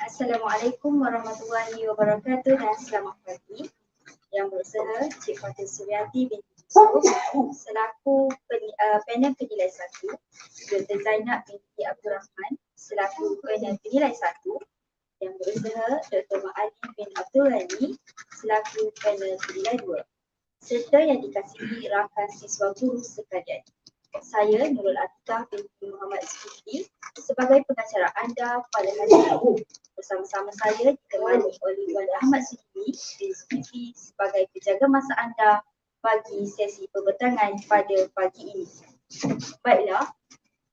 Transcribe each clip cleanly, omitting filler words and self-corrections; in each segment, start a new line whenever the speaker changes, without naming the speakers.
Assalamualaikum warahmatullahi wabarakatuh dan selamat pagi. Yang berusaha Cik Fatul Suryati binti Yusuf selaku panel penilai 1, Dr. Zainab binti Abdul Rahman selaku panel penilai 1, yang berusaha Dr. Ma'ali bin Abdul Ghani selaku panel penilai 2, serta yang dikasihi rakan siswa guru sekalian. Saya Nurul Atikah binti Muhammad SPP sebagai pengacara anda pada hari ini. Bersama-sama saya ditemani oleh Wan Ahmad Siddiqui bin SPP sebagai penjaga masa anda bagi sesi pembentangan pada pagi ini. Baiklah,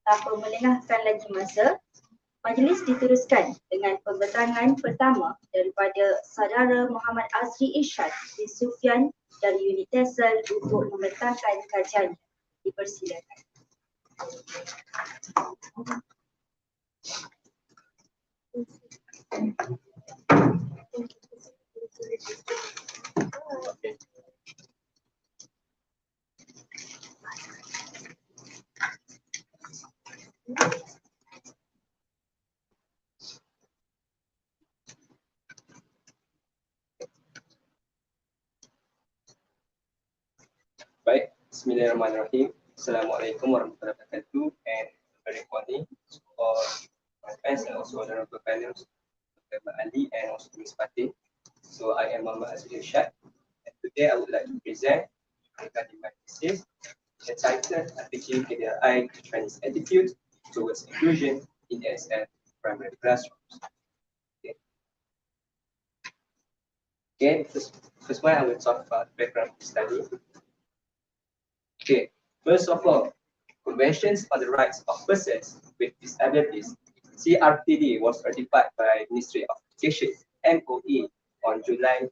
tanpa melengahkan lagi masa, majlis diteruskan dengan pembentangan pertama daripada Saudara Muhammad Azri Irsyad bin Sufyan dari unit TESEL untuk membentangkan kajiannya. Dipersilakan.
Baik, Bismillahirrahmanirrahim. Assalamualaikum warahmatullahi wabarakatuh, and very morning for my friends and also honorable panels, Dr. Ali and also Ms. Fatih. So I am Muhammad Azri Irsyad, and today I would like to present regarding my thesis entitled Teaching KDI Chinese Attitude Towards Inclusion in ASL Primary Classrooms. Okay, first one I will talk about background study. Okay, first of all, Conventions on the Rights of Persons with Disabilities, CRPD, was ratified by Ministry of Education, MOE, on July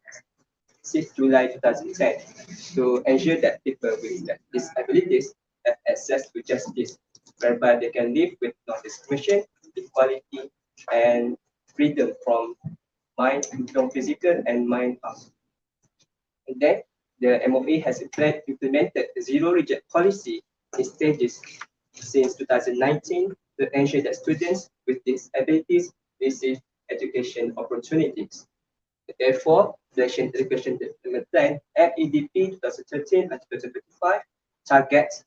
6 July 2010 to ensure that people with disabilities have access to justice, whereby they can live with non-discrimination, equality, and freedom from physical and mind harm. And then the MOE has implemented the zero reject policy in stages since 2019 to ensure that students with disabilities receive education opportunities. Therefore, the National Education Development Plan (NEDP) 2013 and 2025 targets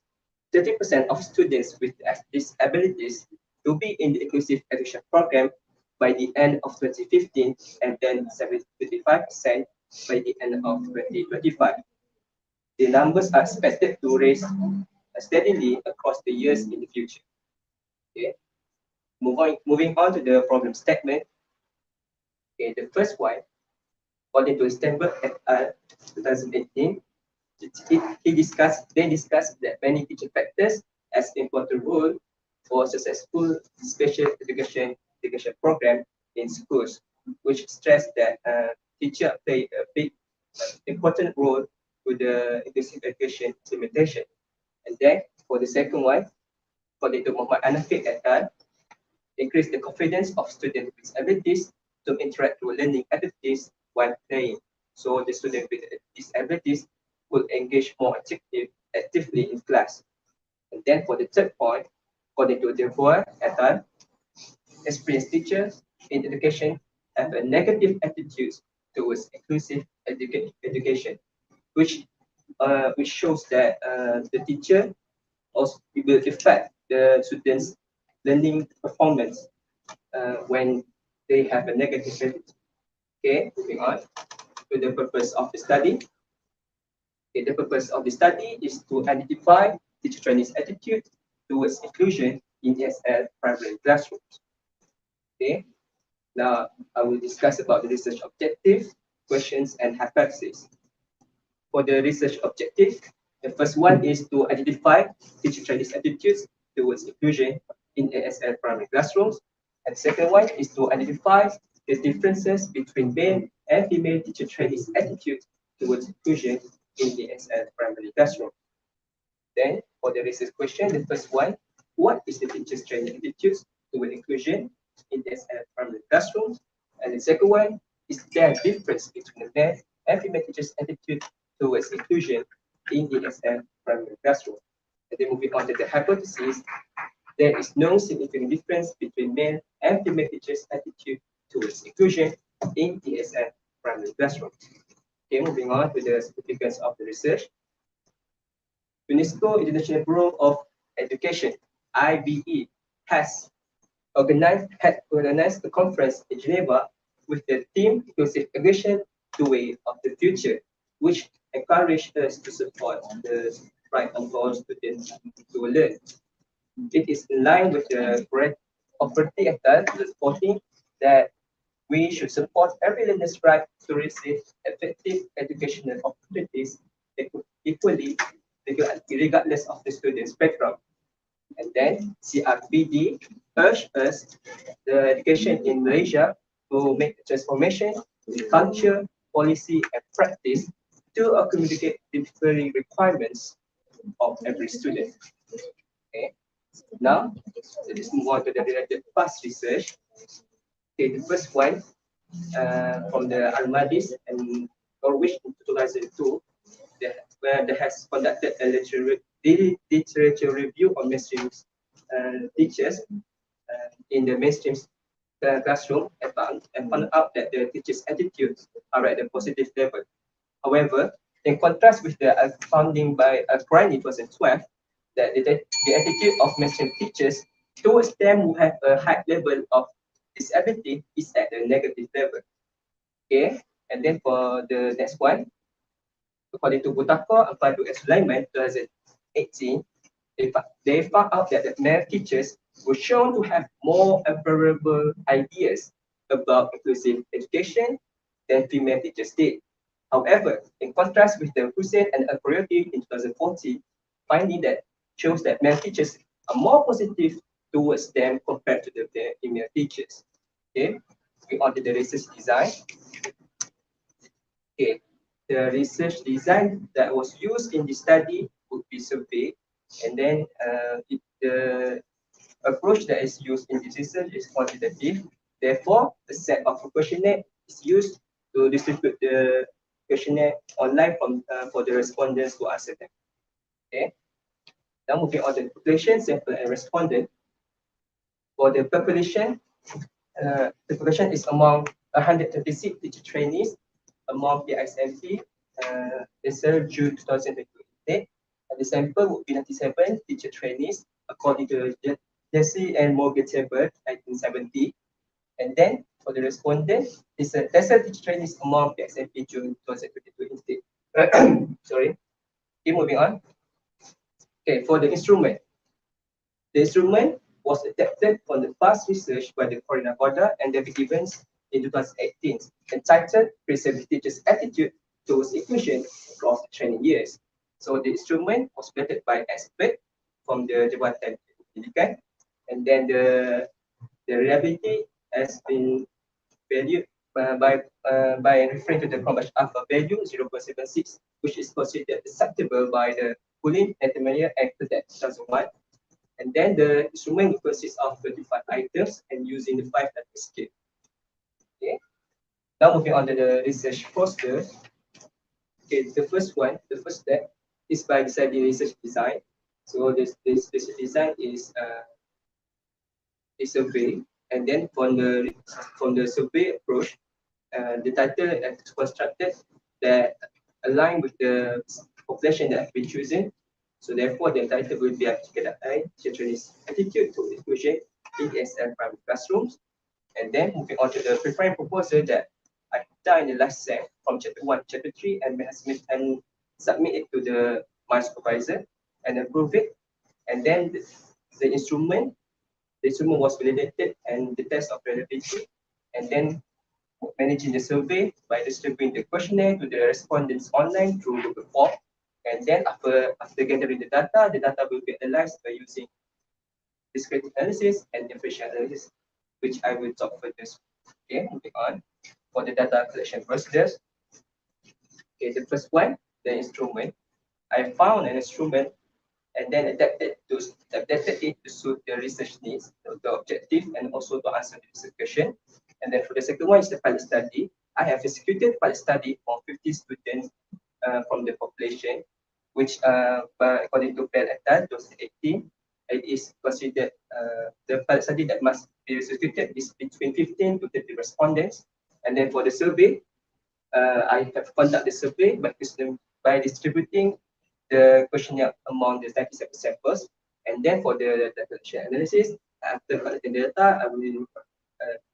30% of students with disabilities to be in the inclusive education program by the end of 2015, and then 75% by the end of 2025. The numbers are expected to rise steadily across the years in the future. Okay. Moving on to the problem statement. Okay, the first one, according to Stenberg et al. 2018, they discussed that many teacher factors as important role for successful special education program in schools, which stress that teacher play a big important role to the inclusive education implementation. And then for the second one, according to Muhammad Anafi et al., increase the confidence of students with disabilities to interact with learning activities while playing. So the students with disabilities will engage more actively in class. And then for the third point, according to Devois et al., experienced teachers in education have a negative attitude towards inclusive education, which shows that the teacher also will affect the students' learning performance when they have a negative attitude. Okay, moving on to the purpose of the study. Okay, the purpose of the study is to identify teacher trainees' attitude towards inclusion in ESL primary classrooms. Okay, now I will discuss about the research objective, questions, and hypotheses. For the research objective, the first one is to identify teacher trainees' attitudes towards inclusion in ASL primary classrooms. And the second one is to identify the differences between male and female teacher trainees' attitudes towards inclusion in the ASL primary classroom. Then, for the research question, the first one, what is the teacher's training attitudes towards inclusion in the ASL primary classrooms? And the second one, is there a difference between the male and female teachers' attitude towards inclusion in the ASL primary classroom? And then moving on to the hypothesis, there is no significant difference between male and female teachers' attitude towards inclusion in TSM primary classroom. Okay, moving on to the significance of the research. UNESCO International Bureau of Education, IBE, has organized a conference in Geneva with the theme Inclusive Education, the Way of the Future, which encouraged us to support the right of all students to learn. It is in line with the Authority Act 2014 that we should support every learner's right to receive effective educational opportunities equally, regardless of the student's background. And then CRPD urged us, the education in Malaysia, to make a transformation in culture, policy, and practice to accommodate the differing requirements of every student. Okay. Now, let's move on to the related past research. Okay, the first one from the Almadis and Norwich in 2002, where they has conducted a literature review on mainstream teachers in the mainstream classroom and found out that the teachers' attitudes are at a positive level. However, in contrast with the founding by Crane in 2012, that the attitude of mainstream teachers towards them who have a high level of disability is at a negative level. Okay, and then for the next one, according to Butako and Padu and Sulaiman 2018, they found out that the male teachers were shown to have more favorable ideas about inclusive education than female teachers did. However, in contrast with the Hussein and Al-Qurayati in 2014, finding that shows that male teachers are more positive towards them compared to the female teachers. Okay, we on to the research design. Okay, the research design that was used in the study would be survey, and then the approach that is used in this research is quantitative. Therefore, a set of questionnaire is used to distribute the questionnaire online for the respondents to answer them. Okay. Now moving on to the population, sample, and respondent. For the population is among 136 teacher trainees among the XMP, June 2028. And the sample would be 97 teacher trainees according to Jesse and Morgan table 1970. And then for the respondent, it's a teacher trainees among the XMP June 2022 instead. Sorry. Okay, moving on. Okay, for the instrument. The instrument was adapted from the past research by the Corina Koda and David Evans in 2018, entitled Preserving Teachers' Attitude Towards Inclusion Across Training Years. So the instrument was vetted by experts from the Jabatan Pendidikan, and then the reliability has been valued by referring to the Cronbach alpha value 0.76, which is considered acceptable by the Pulin, Nettemeier, and Cadet 2001. And then the instrument consists of 25 items and using the 5-letter scale. Okay. Now moving on to the research poster. Okay, the first step is by deciding research design. So this research design is a survey, and then from the survey approach, the title is constructed that align with the population that have been chosen. So therefore, the title will be Chinese attitude to inclusion in ESL primary classrooms. And then moving on to the preparing proposal that I done in the last sem from chapter 1 to chapter 3 and submit it to my supervisor and approve it. And then the instrument was validated and the test of reliability, and then managing the survey by distributing the questionnaire to the respondents online through Google Form. And then after gathering the data will be analyzed by using discrete analysis and differential analysis, which I will talk further. Okay, moving on for the data collection procedures. Okay, the first one, the instrument. I found an instrument and then adapted it to suit the research needs, the objective, and also to answer the research question. And then for the second one is the pilot study. I have executed pilot study for 50 students from the population, which according to Bell et al. 2018, it is considered the pilot study that must be executed is between 15 to 30 respondents. And then for the survey, I have conducted the survey by distributing the questionnaire among the 97 samples. And then for the data collection analysis, after collecting data, I will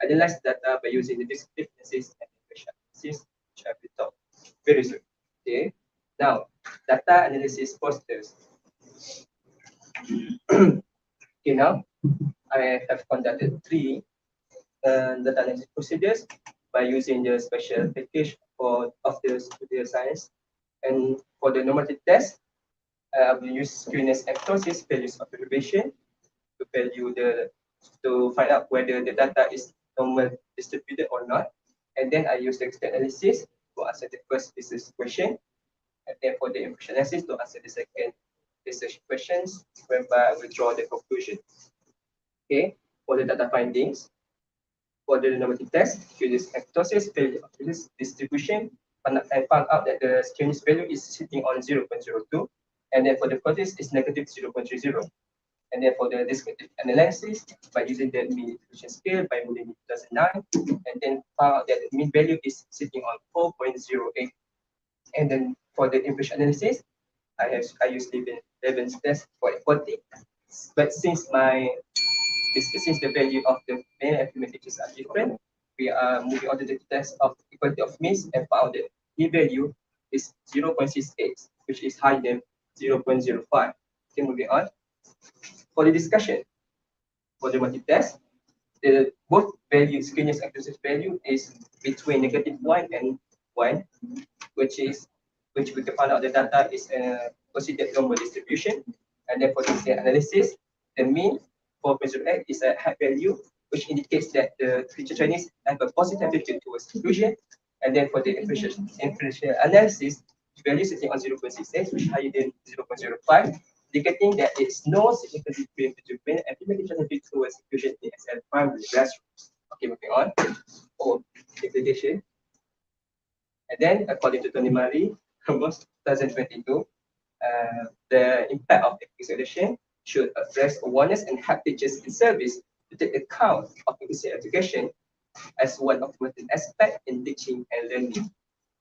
analyze data by using the descriptive analysis and question analysis, which I will talk very soon. Okay. Now, data analysis procedures. Okay, now I have conducted 3 data analysis procedures by using the special package of the studio science. And for the normative test, I will use skewness and process values of observation to find out whether the data is normal distributed or not. And then I use the extent analysis to answer the first research question. And then for the impression analysis to answer the second research questions, whereby I will draw the conclusion. Okay, for the data findings, for the normative test, skewness and process value of this distribution, I found out that the skewness value is sitting on 0.02, and then for the process is negative 0.30. And then for the descriptive analysis, by using the mean distribution scale by Moodle 2009, and then found out that the mean value is sitting on 4.08. And then for the impression analysis, I use Leven's test for equality, but since the value of the male and female teachers are different, we are moving on to the test of equality of means and found that the value is 0.68, which is higher than 0.05. Okay, moving on. For the discussion, for the multi-test, both values, skewness and process value is between -1 and 1, which we can find out the data is considered normal distribution. And then for the analysis, the mean 4.08 is a high value, which indicates that the teacher Chinese have a positive attitude towards inclusion. And then for the inferential analysis, the value sitting on 0.68, which is higher than 0.05, indicating that it's no significant difference between male and female teacher attitude towards inclusion in SL primary classrooms. Okay, moving on. For implication. And then, according to Tony Murray, 2022, the impact of education should address awareness and help teachers in service to take account of inclusive education as one of the important aspects in teaching and learning.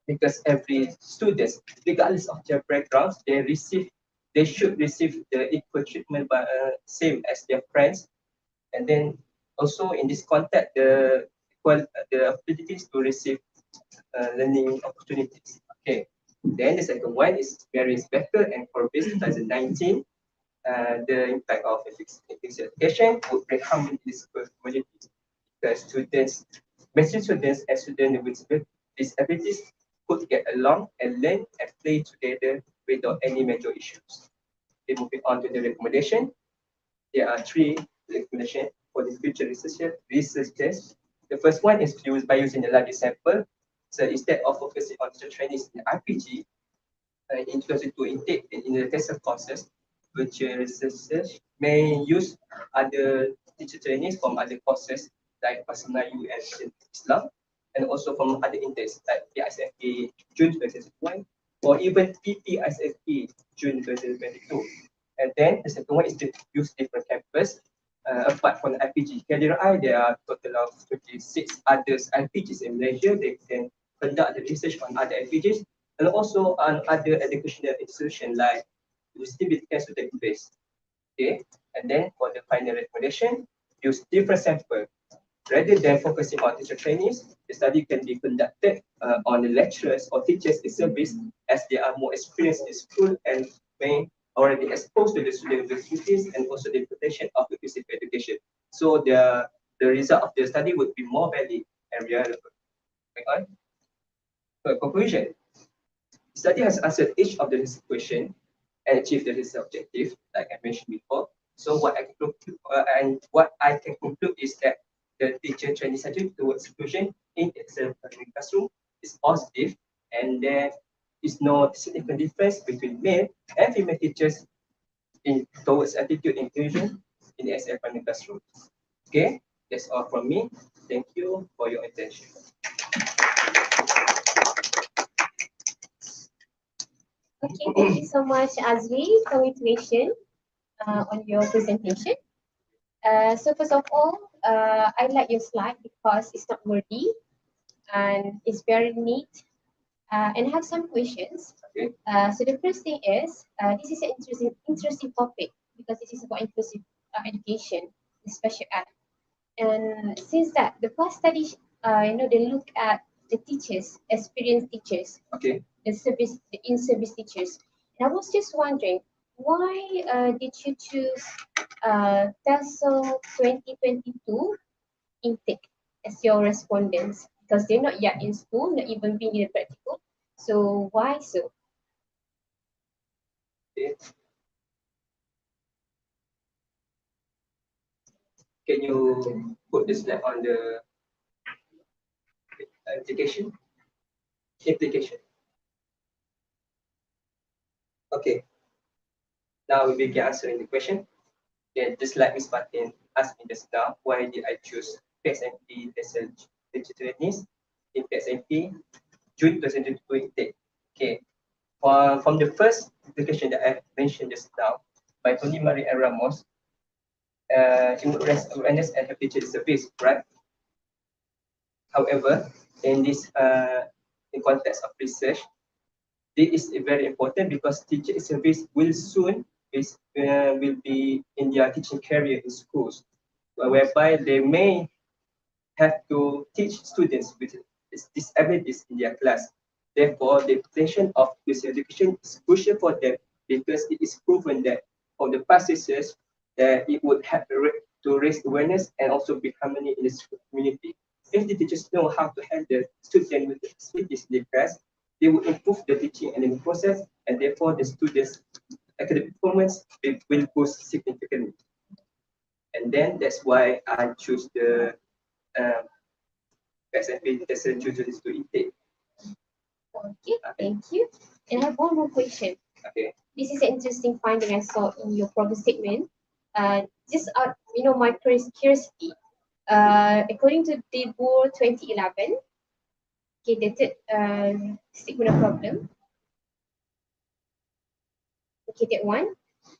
Because every student, regardless of their backgrounds, they should receive the equal treatment by same as their friends. And then also in this context, the abilities to receive learning opportunities. Okay. Then the second one is Mary's Becker and Corbis 2019. The impact of inclusive education would bring harmony in this community because mainstream students and students with disabilities could get along and learn and play together without any major issues. Okay, moving on to the recommendation. There are 3 recommendations for the future researchers. The first one is by using the library sample. So instead of focusing on teacher trainees in RPG, in 2022 intake in the test of courses, which researchers may use other teacher trainees from other courses like Bahasa Melayu and Islam, and also from other intakes like PISFA June 2021 or even PPISFA June 2022. And then the second one is to use different campus apart from the RPG. KDRI, there are a total of 26 others RPGs in Malaysia. They can conduct the research on other RPGs and also on other educational institutions like University of Student Base. Okay, and then for the final recommendation, use different samples. Rather than focusing on teacher trainees, the study can be conducted on the lecturers or teachers in service as they are more experienced in school and may already exposed to the student activities and also the implementation of inclusive education. So the result of the study would be more valid and relevant. Okay. So conclusion. The study has answered each of the questions and achieved the research objective, like I mentioned before. So what I can conclude is that the teacher training attitude towards inclusion in the classroom is positive, and there is no significant difference between male and female teachers towards attitude inclusion in the SL primary classroom. Okay, that's all from me. Thank you for your attention.
Okay, thank you so much, Azri. Congratulations. on your presentation. So first of all, I like your slide because it's not wordy and it's very neat. And I have some questions.
Okay.
So the first thing is, this is an interesting topic because this is about inclusive education, special ed. And since that the past studies, they look at the teachers, experienced teachers,
Okay.
the in-service teachers. And I was just wondering, why did you choose TESOL 2022 intake as your respondents? Because they're not yet in school, not even being in the practical. So why so?
Okay. Can you put the slide on the application? Okay. Now we begin answering the question. Okay, just like Ms. Martin asked me just now, why did I choose PSMP digital needs in PSMP June 2022 intake? Okay. From the first application that I mentioned just now by Tony Marie and Ramos, awareness and teacher service, right? However, in this in context of research, this is very important because teacher service will soon will be in their teaching career in schools, whereby they may have to teach students with disabilities in their class. Therefore, the obtention of this education is crucial for them because it is proven that from the past research that it would help to raise awareness and also build harmony in the school community. If the teachers know how to handle students with disabilities in the class, they will improve the teaching and learning process, and therefore the students' academic performance will boost significantly. And then that's why I choose the SPP to intake.
Okay, thank you. And I have one more question.
Okay.
This is an interesting finding I saw in your progress statement. Just out, my curiosity. According to DEBUR 2011, okay, the third statement of problem. Okay, that one.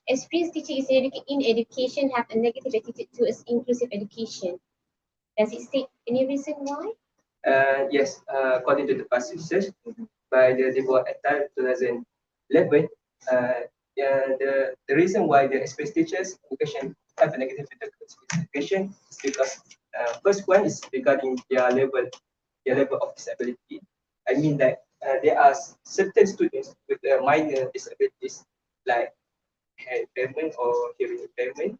Experienced teacher is in education have a negative attitude towards inclusive education. Does it state any reason why?
Yes, according to the past research by the DEBUR et al. 2011, the reason why the experienced teachers education have a negative education is because first one is regarding their level of disability. I mean that there are certain students with minor disabilities like hand impairment or hearing impairment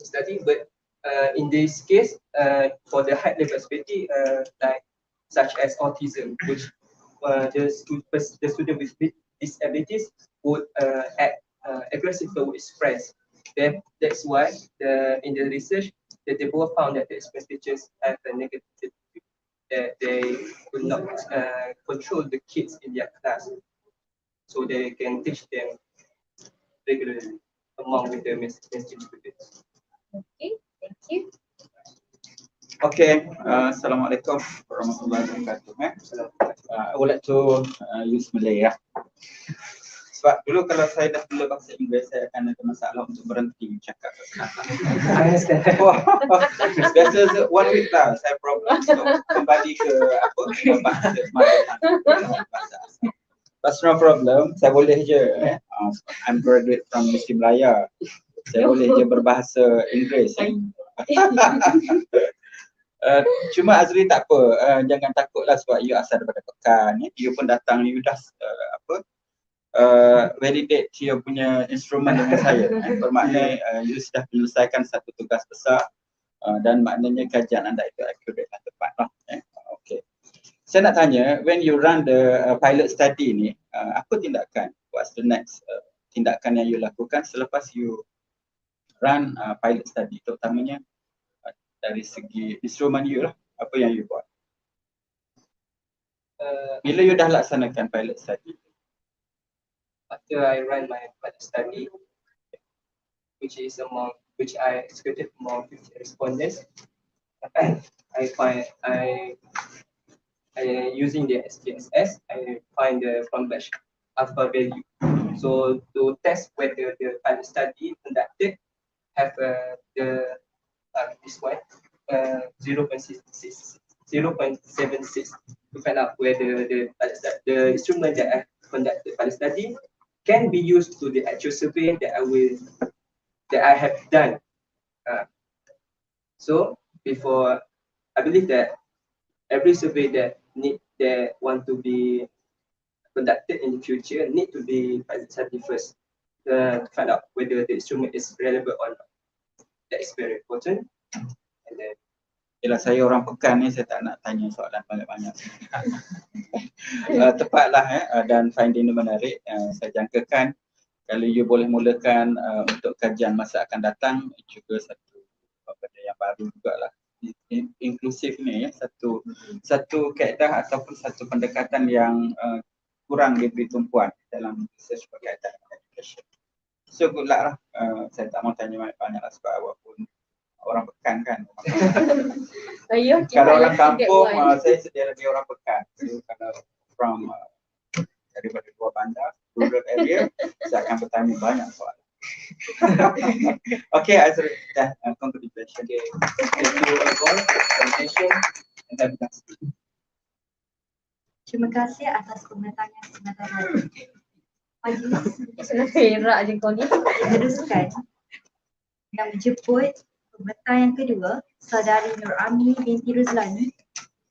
study, but in this case, for the high level disability, like such as autism, which the student with disabilities would act aggressive towards friends. Then that's why in the research that they both found that the express teachers have a negative attitude, that they could not control the kids in their class, so they can teach them regularly among with the mainstream students.
Okay, thank you.
Okay, Assalamualaikum warahmatullahi wabarakatuh. I would like to use Malay ya. Sebab dulu kalau saya dah mula bahasa Inggeris, saya akan ada masalah untuk berhenti cakap.
I understand.
Biasa 1 week lah saya problem untuk kembali ke bahasa bahasa asal. But no problem, saya boleh je. I'm graduate from Muslim Raya. Saya boleh je berbahasa Inggeris. Cuma Azri tak apa, jangan takutlah sebab you asal daripada pekan. You pun datang, you dah validate you punya instrumen dengan saya. Bermakna you sudah menyelesaikan satu tugas besar dan maknanya kajian anda itu accurate dan tepat lah. Okay. Saya nak tanya, when you run the pilot study ni, apa tindakan? What's the next tindakan yang you lakukan selepas you run pilot study, terutamanya dari segi instrumen you lah, apa yang you buat? Bila you dah laksanakan pilot study?
After I run my pilot study, which I executed among 50 respondents, I using the SPSS, I find the from batch alpha value So to test whether the pilot study conducted have this one 0.76 to find out whether the instrument that I conducted pilot study can be used to the actual survey that I have done. So before, I believe that every survey that want to be conducted in the future need to be pilot study first to find out whether the instrument is relevant or not. That is very important. And then
Yelah, saya orang Pekan ni, saya tak nak tanya soalan banyak-banyak. Tepatlah dan finding ni menarik. Saya jangkakan kalau you boleh mulakan untuk kajian masa akan datang juga satu benda yang baru jugalah. Inklusif ni ya, satu kaedah ataupun satu pendekatan yang kurang diberi tumpuan dalam research berkaitan dengan education. So good luck lah. Saya tak mau tanya banyak-banyak lah sebab awak pun orang Pekan kan. Kalau orang kampung, saya sedia lebih orang Pekan. So, kalau from daripada luar bandar, rural area, saya akan bertanya banyak soalan. Okay, Azri, dah congratulations.
okay, thank you all for presentation and have a nice day.
Terima kasih atas komentarnya sebentar lagi. Majlis
Senang berak je kau ni.
diteruskan dengan menjemput pembentang yang kedua, Saudari Nur Ami binti Ruzlani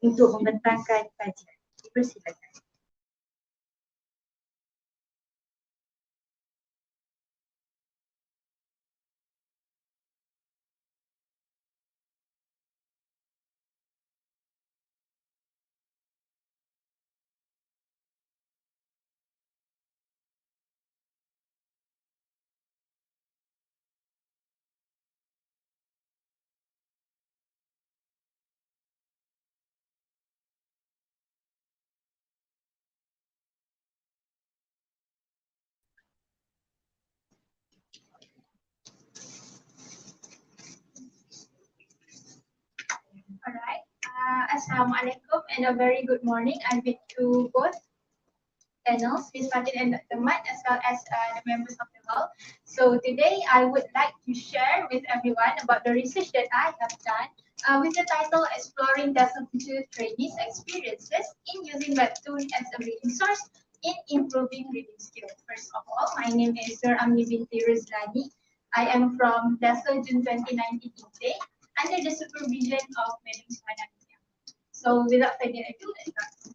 untuk membentangkan kajian. Dipersilakan.
Alright, Assalamualaikum and a very good morning. I bid to both panels, Ms. Martin and Dr. Mat, as well as the members of the hall. So today I would like to share with everyone about the research that I have done with the title Exploring Deaf Teacher Trainees Experiences in Using Webtoon as a Reading Source in Improving Reading Skills. First of all, my name is Nur Ami binti Ruzlani. I am from DESA June 2019 intake, under the supervision of Madam Sidang. So without further ado, let's start.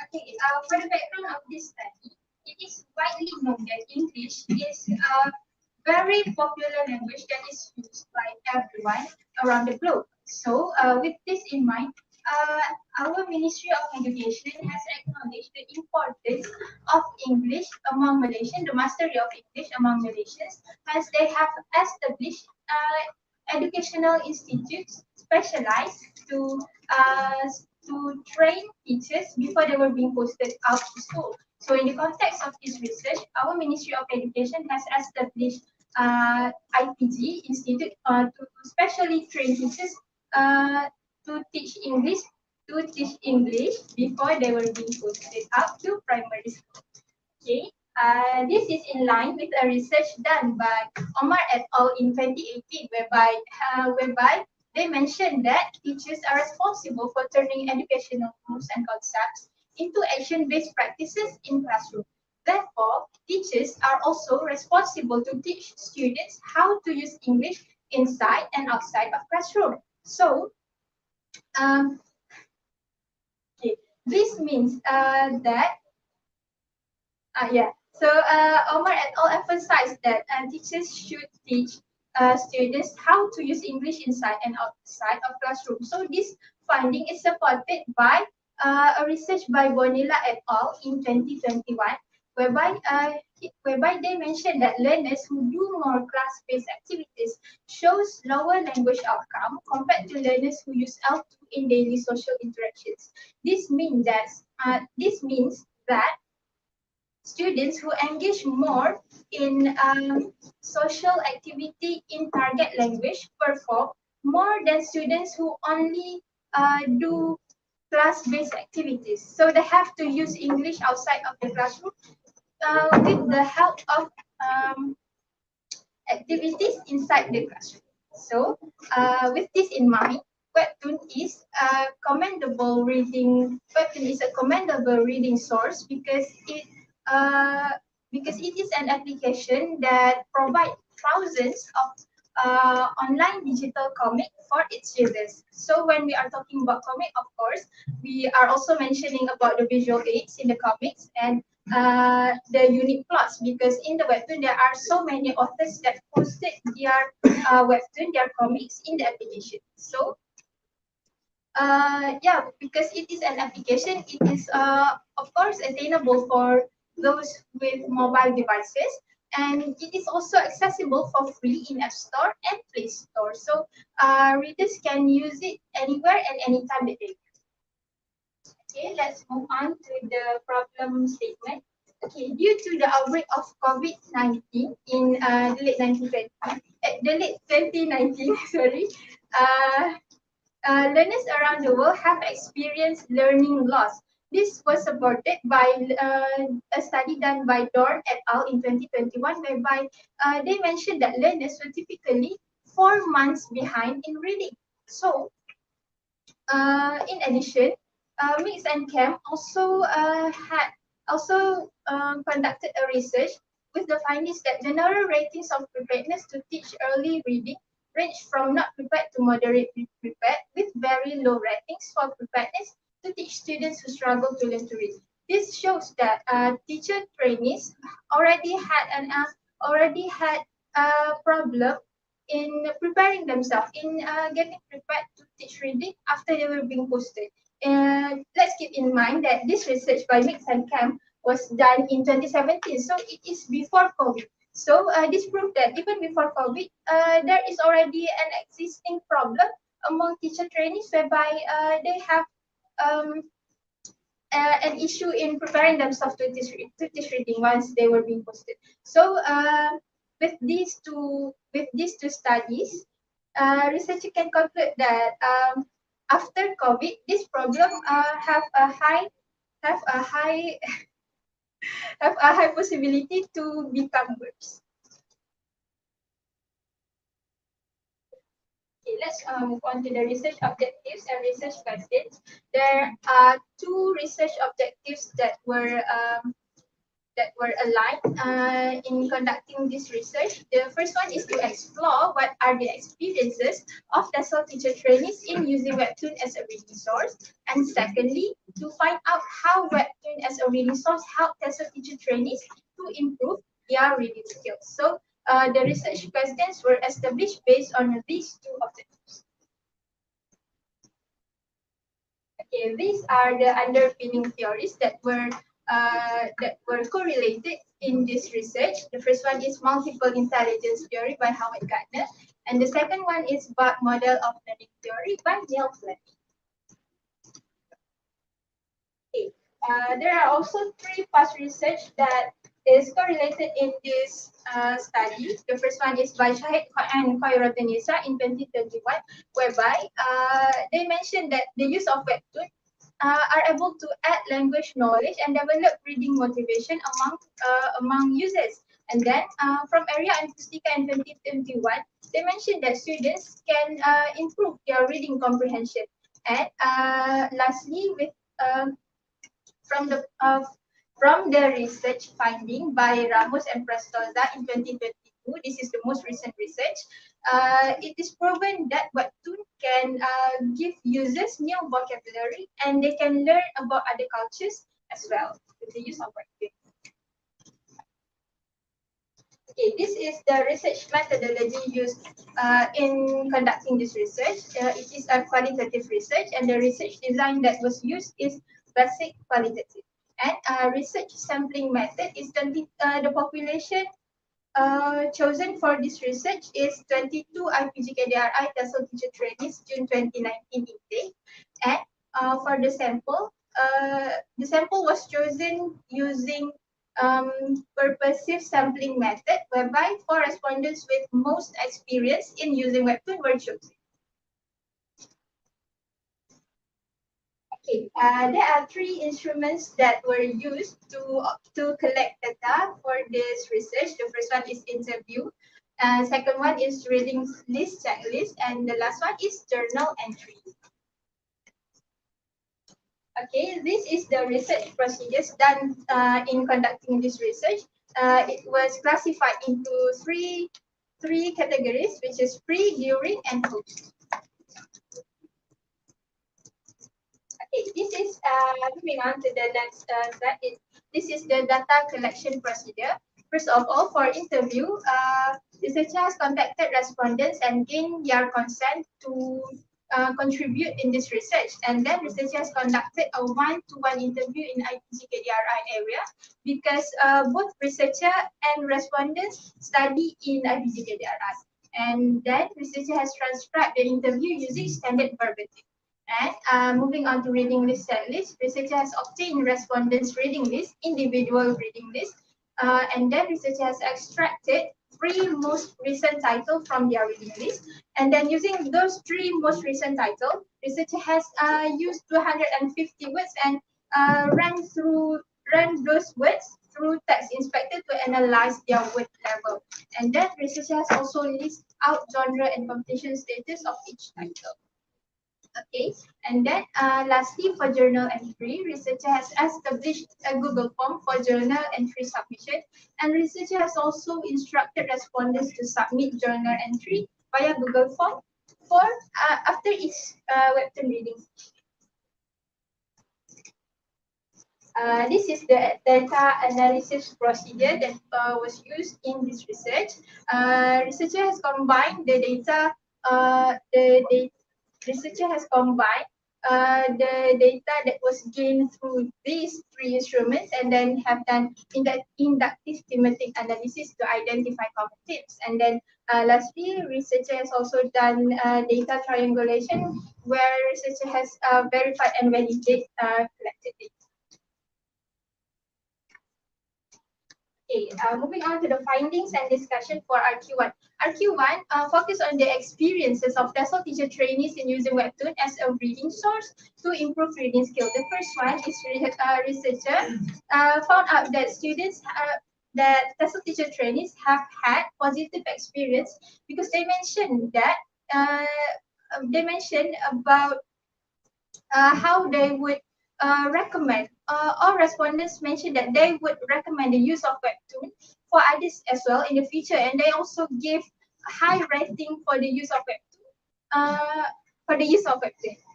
Okay, for the background of this study, it is widely known that English is a very popular language that is used by everyone around the globe. So with this in mind, our Ministry of Education has acknowledged the importance of English among Malaysians, the mastery of English among Malaysians, as they have established educational institutes specialized to train teachers before they were being posted out to school. So in the context of this research, our Ministry of Education has established IPG Institute to specially train teachers to teach English before they were being posted out to primary school. Okay. This is in line with a research done by Omar et al. In 2018, whereby they mentioned that teachers are responsible for turning educational rules and concepts into action-based practices in classroom. Therefore, teachers are also responsible to teach students how to use English inside and outside of classroom. So, this means that Omar et al. Emphasized that teachers should teach students how to use English inside and outside of classroom. So this finding is supported by a research by Bonilla et al. In 2021, whereby they mentioned that learners who do more class-based activities shows lower language outcome compared to learners who use L2 in daily social interactions. This means that students who engage more in social activity in target language perform more than students who only do class-based activities. So they have to use English outside of the classroom with the help of activities inside the classroom. So with this in mind, Webtoon is a commendable reading. Webtoon is a commendable reading source because it is an application that provides thousands of online digital comic for its users. So when we are talking about comic, of course, we are also mentioning about the visual aids in the comics and the unique plots, because in the webtoon there are so many authors that posted their webtoon, their comics in the application. So yeah, because it is an application, it is of course attainable for those with mobile devices, and it is also accessible for free in App Store and Play Store. So readers can use it anywhere and anytime that they want. Okay, let's move on to the problem statement. Okay, due to the outbreak of COVID-19 in the late 2019, sorry, learners around the world have experienced learning loss. This was supported by a study done by Dorn et al. In 2021, whereby they mentioned that learners were typically 4 months behind in reading. So, in addition, Mix and Cam also conducted a research with the findings that general ratings of preparedness to teach early reading range from not prepared to moderately prepared, with very low ratings for preparedness to teach students who struggle to learn to read. This shows that teacher trainees already had a problem in preparing themselves, in getting prepared to teach reading after they were being posted. And let's keep in mind that this research by Mix and Cam was done in 2017, so it is before COVID. So this proved that even before COVID, there is already an existing problem among teacher trainees, whereby they have um, an issue in preparing themselves to teach reading once they were being posted. So with these two studies, researchers can conclude that after COVID, this problem have a high have a high possibility to become worse. Okay, let's move on to the research objectives and research questions. There are two research objectives that were aligned in conducting this research. The first one is to explore what are the experiences of TESOL teacher trainees in using Webtoon as a reading source. And secondly, to find out how Webtoon as a reading source help TESOL teacher trainees to improve their reading skills. So the research questions were established based on these two objectives. Okay, these are the underpinning theories that were correlated in this research. The first one is multiple intelligence theory by Howard Gardner, and the second one is BART model of learning theory by Neil Fleming. Okay. There are also three past research that is correlated in this study. The first one is by Shahid and Khairuddinisa in 2021, whereby they mentioned that the use of Webtoon are able to add language knowledge and develop reading motivation among users. And then from Area and Pustika in 2021, they mentioned that students can improve their reading comprehension. And lastly, with from the research finding by Ramos and Prestoza in 2022, this is the most recent research. It is proven that Webtoon can give users new vocabulary, and they can learn about other cultures as well with the use of Webtoon. Okay, this is the research methodology used in conducting this research. It is a qualitative research, and the research design that was used is basic qualitative. And research sampling method is the population chosen for this research is 22 IPGKDRI TESOL teacher trainees June 2019 intake. And for the sample was chosen using purposive sampling method, whereby 4 respondents with most experience in using Webtoon were chosen. Okay, there are three instruments that were used to collect data for this research. The first one is interview, second one is reading list checklist, and the last one is journal entry. Okay, this is the research procedures done in conducting this research. It was classified into three categories, which is pre, during, and post. Okay, this is moving on to the next slide. This is the data collection procedure. First of all, for interview, researcher has contacted respondents and gained their consent to contribute in this research. And then researcher has conducted a one-to-one interview in IPGKDRI area because both researcher and respondents study in IPGKDRI. And then researcher has transcribed the interview using standard verbatim. And moving on to reading list set list, researcher has obtained respondents' reading list, individual reading list, and then researcher has extracted three most recent titles from their reading list. And then using those three most recent titles, researcher has used 250 words and ran those words through text inspector to analyze their word level. And then researcher has also listed out genre and completion status of each title. Okay, and then lastly for journal entry, researcher has established a Google form for journal entry submission, and researcher has also instructed respondents to submit journal entry via Google form for after each webtoon reading. This is the data analysis procedure that was used in this research. Researcher has combined the data, researcher has combined the data that was gained through these three instruments and then have done inductive thematic analysis to identify common themes. And then lastly, researcher has also done data triangulation where researcher has verified and validated collected data. Okay, moving on to the findings and discussion for RQ1. RQ1 focus on the experiences of TESOL teacher trainees in using Webtoon as a reading source to improve reading skill. The first one is researcher found out that students that TESOL teacher trainees have had positive experience because they mentioned that they mentioned about how they would recommend. All respondents mentioned that they would recommend the use of Webtoon for others as well in the future, and they also give high rating for the use of Webtoon.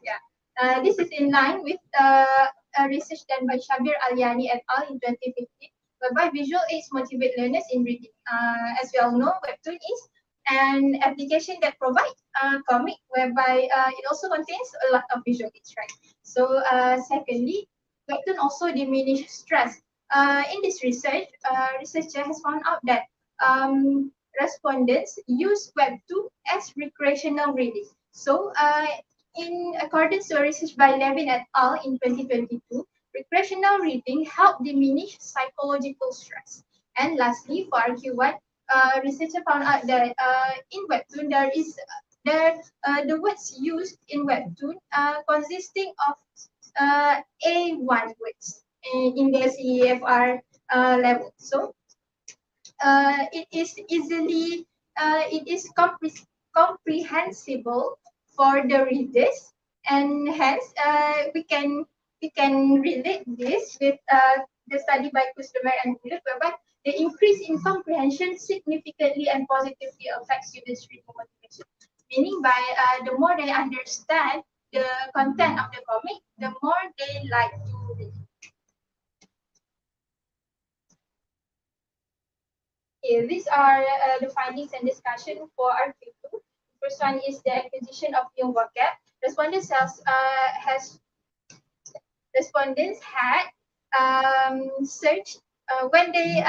Yeah, this is in line with a research done by Shabir Aliani et al. In 2015, whereby visual aids motivate learners in reading. As we all know, Webtoon is an application that provides comic whereby it also contains a lot of visual aids, right? So secondly, Webtoon also diminish stress. In this research, researcher has found out that respondents use Webtoon as recreational reading. So in accordance to a research by Levin et al. In 2022, recreational reading help diminish psychological stress. And lastly, for RQ1, researcher found out that in Webtoon the words used in Webtoon consisting of A1 words in the CEFR level. So it is easily comprehensible for the readers, and hence we can relate this with the study by Kustomer and Bullock, whereby the increase in comprehension significantly and positively affects students' reading motivation. Meaning by the more they understand the content of the comic, the more they like to read. Okay, these are the findings and discussion for RQ2. First one is the acquisition of new vocab. Respondents had searched when they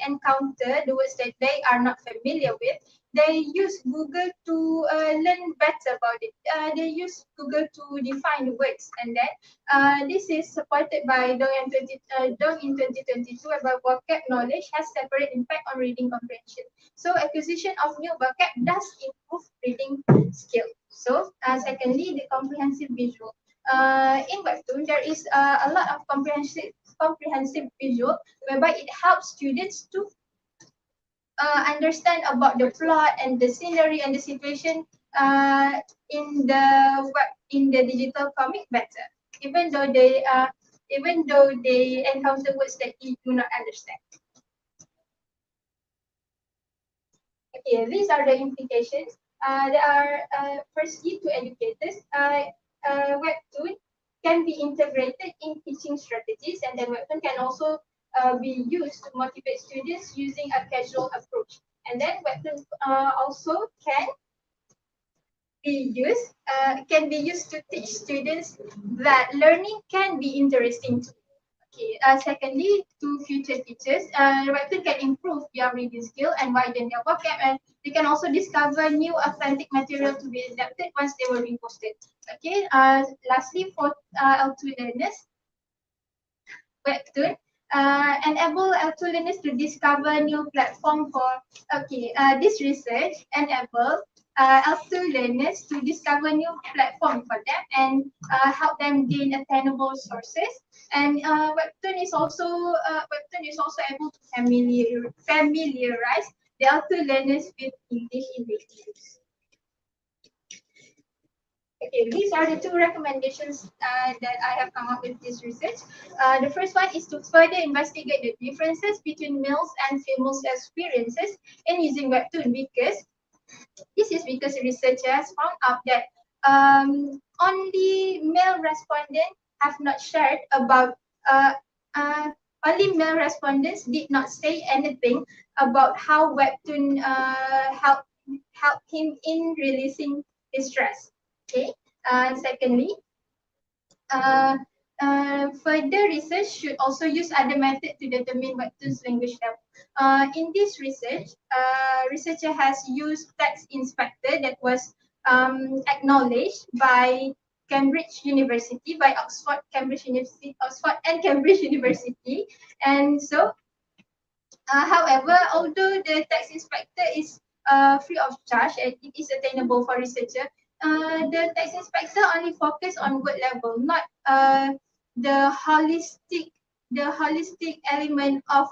encounter the words that they are not familiar with. They use Google to learn better about it. They use Google to define the words, and then this is supported by Dong in 2022, where vocab knowledge has separate impact on reading comprehension. So acquisition of new vocab does improve reading skill. So secondly, the comprehensive visual. in Webtoon, there is a lot of comprehensive visual whereby it helps students to understand about the plot and the scenery and the situation in the digital comic better, even though they encounter words that they do not understand. Okay, these are the implications. There are firstly to educators. Webtoon can be integrated in teaching strategies, and then Webtoon can also be used to motivate students using a casual approach. And then Webtoon also can be used to teach students that learning can be interesting too. Okay. Secondly, to future teachers, Webtoon can improve their reading skill and widen their vocab, and they can also discover new authentic material to be adapted once they were being posted. Okay. Lastly, for L2 learners, Webtoon enable L2 learners to discover new platform for. Okay. This research enable L2 learners to discover new platform for them and help them gain attainable sources. And Webtoon is also able to familiarize the L2 learners with English in daily use. Okay, these are the two recommendations that I have come up with this research. The first one is to further investigate the differences between males and females' experiences in using Webtoon, because the researchers found out that only male respondents have not shared about only male respondents did not say anything about how Webtoon helped him in releasing his stress. Okay. Secondly, further research should also use other methods to determine Webtoon's language level. In this research, researcher has used text inspector that was acknowledged by Oxford and Cambridge University, and so. However, although the text inspector is free of charge and it is attainable for researcher, the text inspector only focus on word level, not the holistic element of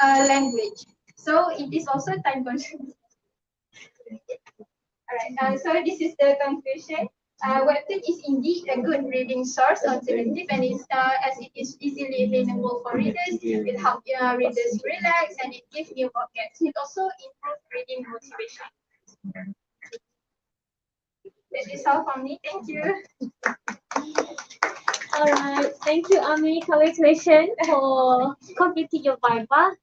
language. So it is also time consuming. Alright, so this is the conclusion. Webtoon is indeed a good reading source alternative, and as it is easily available for readers, it helps readers relax and it gives new vocabs. It also improves reading motivation. That is all from me. Thank you.
Alright, thank you, Ami. Congratulations for completing your Viva.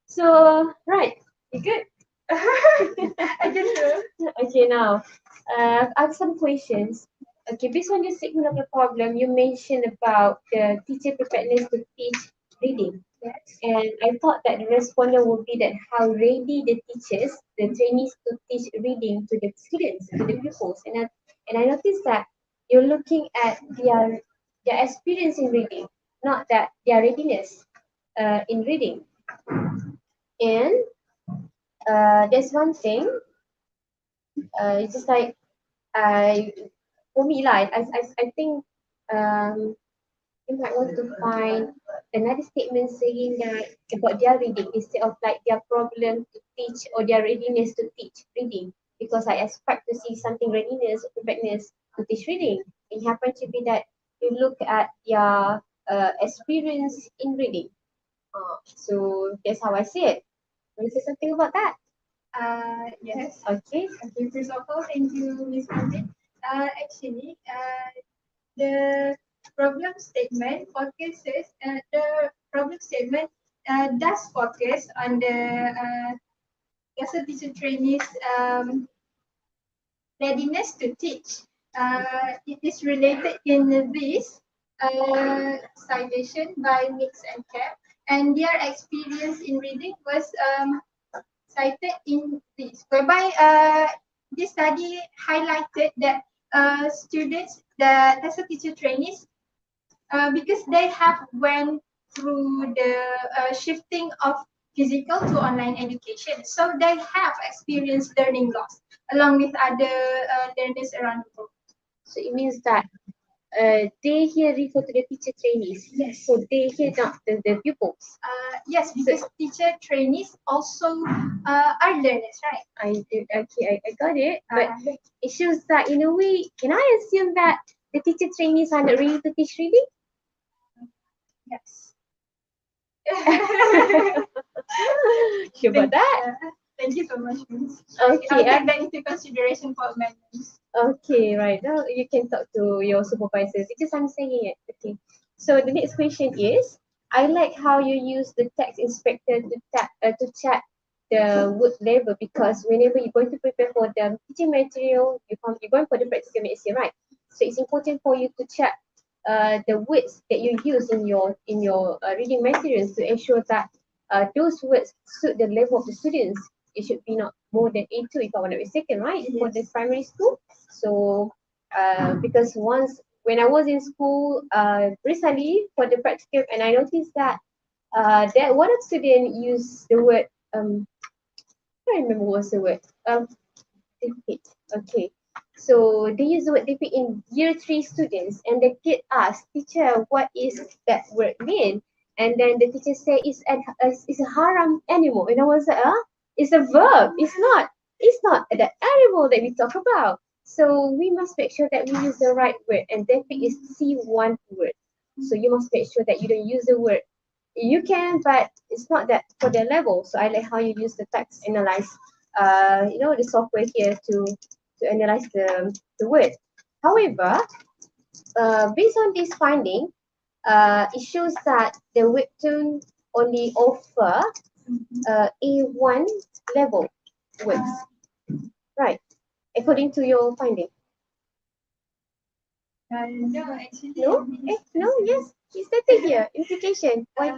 So, right, you good?
I guess so.
Okay, now, I have some questions. Okay, based on your segment of the problem, you mentioned about the teacher preparedness to teach reading.
Yes.
And I thought that the respondent would be that how ready the teachers, the trainees to teach reading to the students, to the pupils. And I noticed that you're looking at their experience in reading, not that their readiness in reading. And there's one thing, it's just like for me lah, I think you might want to find another statement saying that about their reading instead of like their problem to teach or their readiness to teach reading, because I expect to see something readiness or preparedness to teach reading. It happens to be that you look at their experience in reading. So that's how I see it. Want to say something about that?
Yes.
Okay.
Okay, first of all, thank you, Ms. Manjit. Actually, the problem statement does focus on the lesson teacher trainees readiness to teach. It is related in this citation by Mix and Cap, and their experience in reading was cited in this, whereby this study highlighted that students, the lesson teacher trainees, because they have went through the shifting of physical to online education, so they have experienced learning loss along with other learners around the world.
So it means that they here refer to the teacher trainees. Yes. So they here not the pupils.
Yes, because teacher trainees also are learners, right?
I got it. But it shows that in a way, can I assume that the teacher trainees are not ready to teach reading?
Yes.
Sure about that?
Thank you so much, Miss.
Okay.
I'll take that into consideration for amendments.
Okay, right. Now you can talk to your supervisors because I'm saying it. Okay. So the next question is, I like how you use the text inspector to check the word level, because whenever you're going to prepare for the teaching material, you're going for the practical medicine, right? So it's important for you to check the words that you use in your reading materials to ensure that those words suit the level of the students. It should be not more than A2 if I'm not mistaken, right?
Yes.
For the primary school. So because when I was in school recently for the practicum, and I noticed that that one of student used the word I don't remember what's the word defeat. Okay. So they use the word defeat in year 3 students, and the kid asked teacher, what is that word mean? And then the teacher said it's a haram animal, and I was like, it's a verb. It's not the animal that we talk about. So we must make sure that we use the right word, and defeat is C1 word. So you must make sure that you don't use the word. You can, but it's not that for the level. So I like how you use the text analyze the software here to analyze the word. However, based on this finding, it shows that the webtoon only offer A1 level words, right? According to your finding.
No, actually.
No? No, yes. It's stated here. Implication. Why?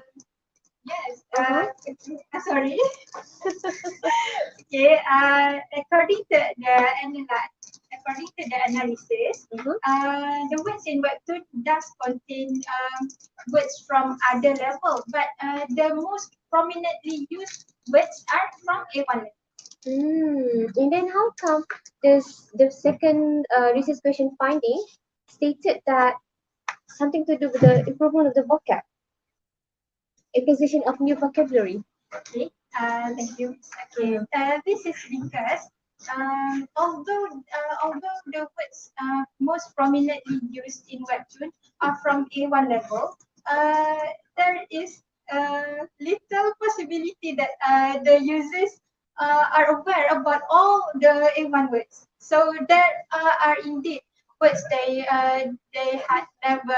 Yes.
Sorry.
Okay. According to the analysis, the words in webtoon does contain words from other level, but the most prominently used words are from A1 level.
And then how come the second research question finding stated that something to do with the improvement of the vocab, acquisition of new vocabulary?
Okay. Thank you. Okay. This is because although the words most prominently used in webtoon are from A1 level, there is little possibility that the users are aware about all the A1 words. So there are indeed words they had never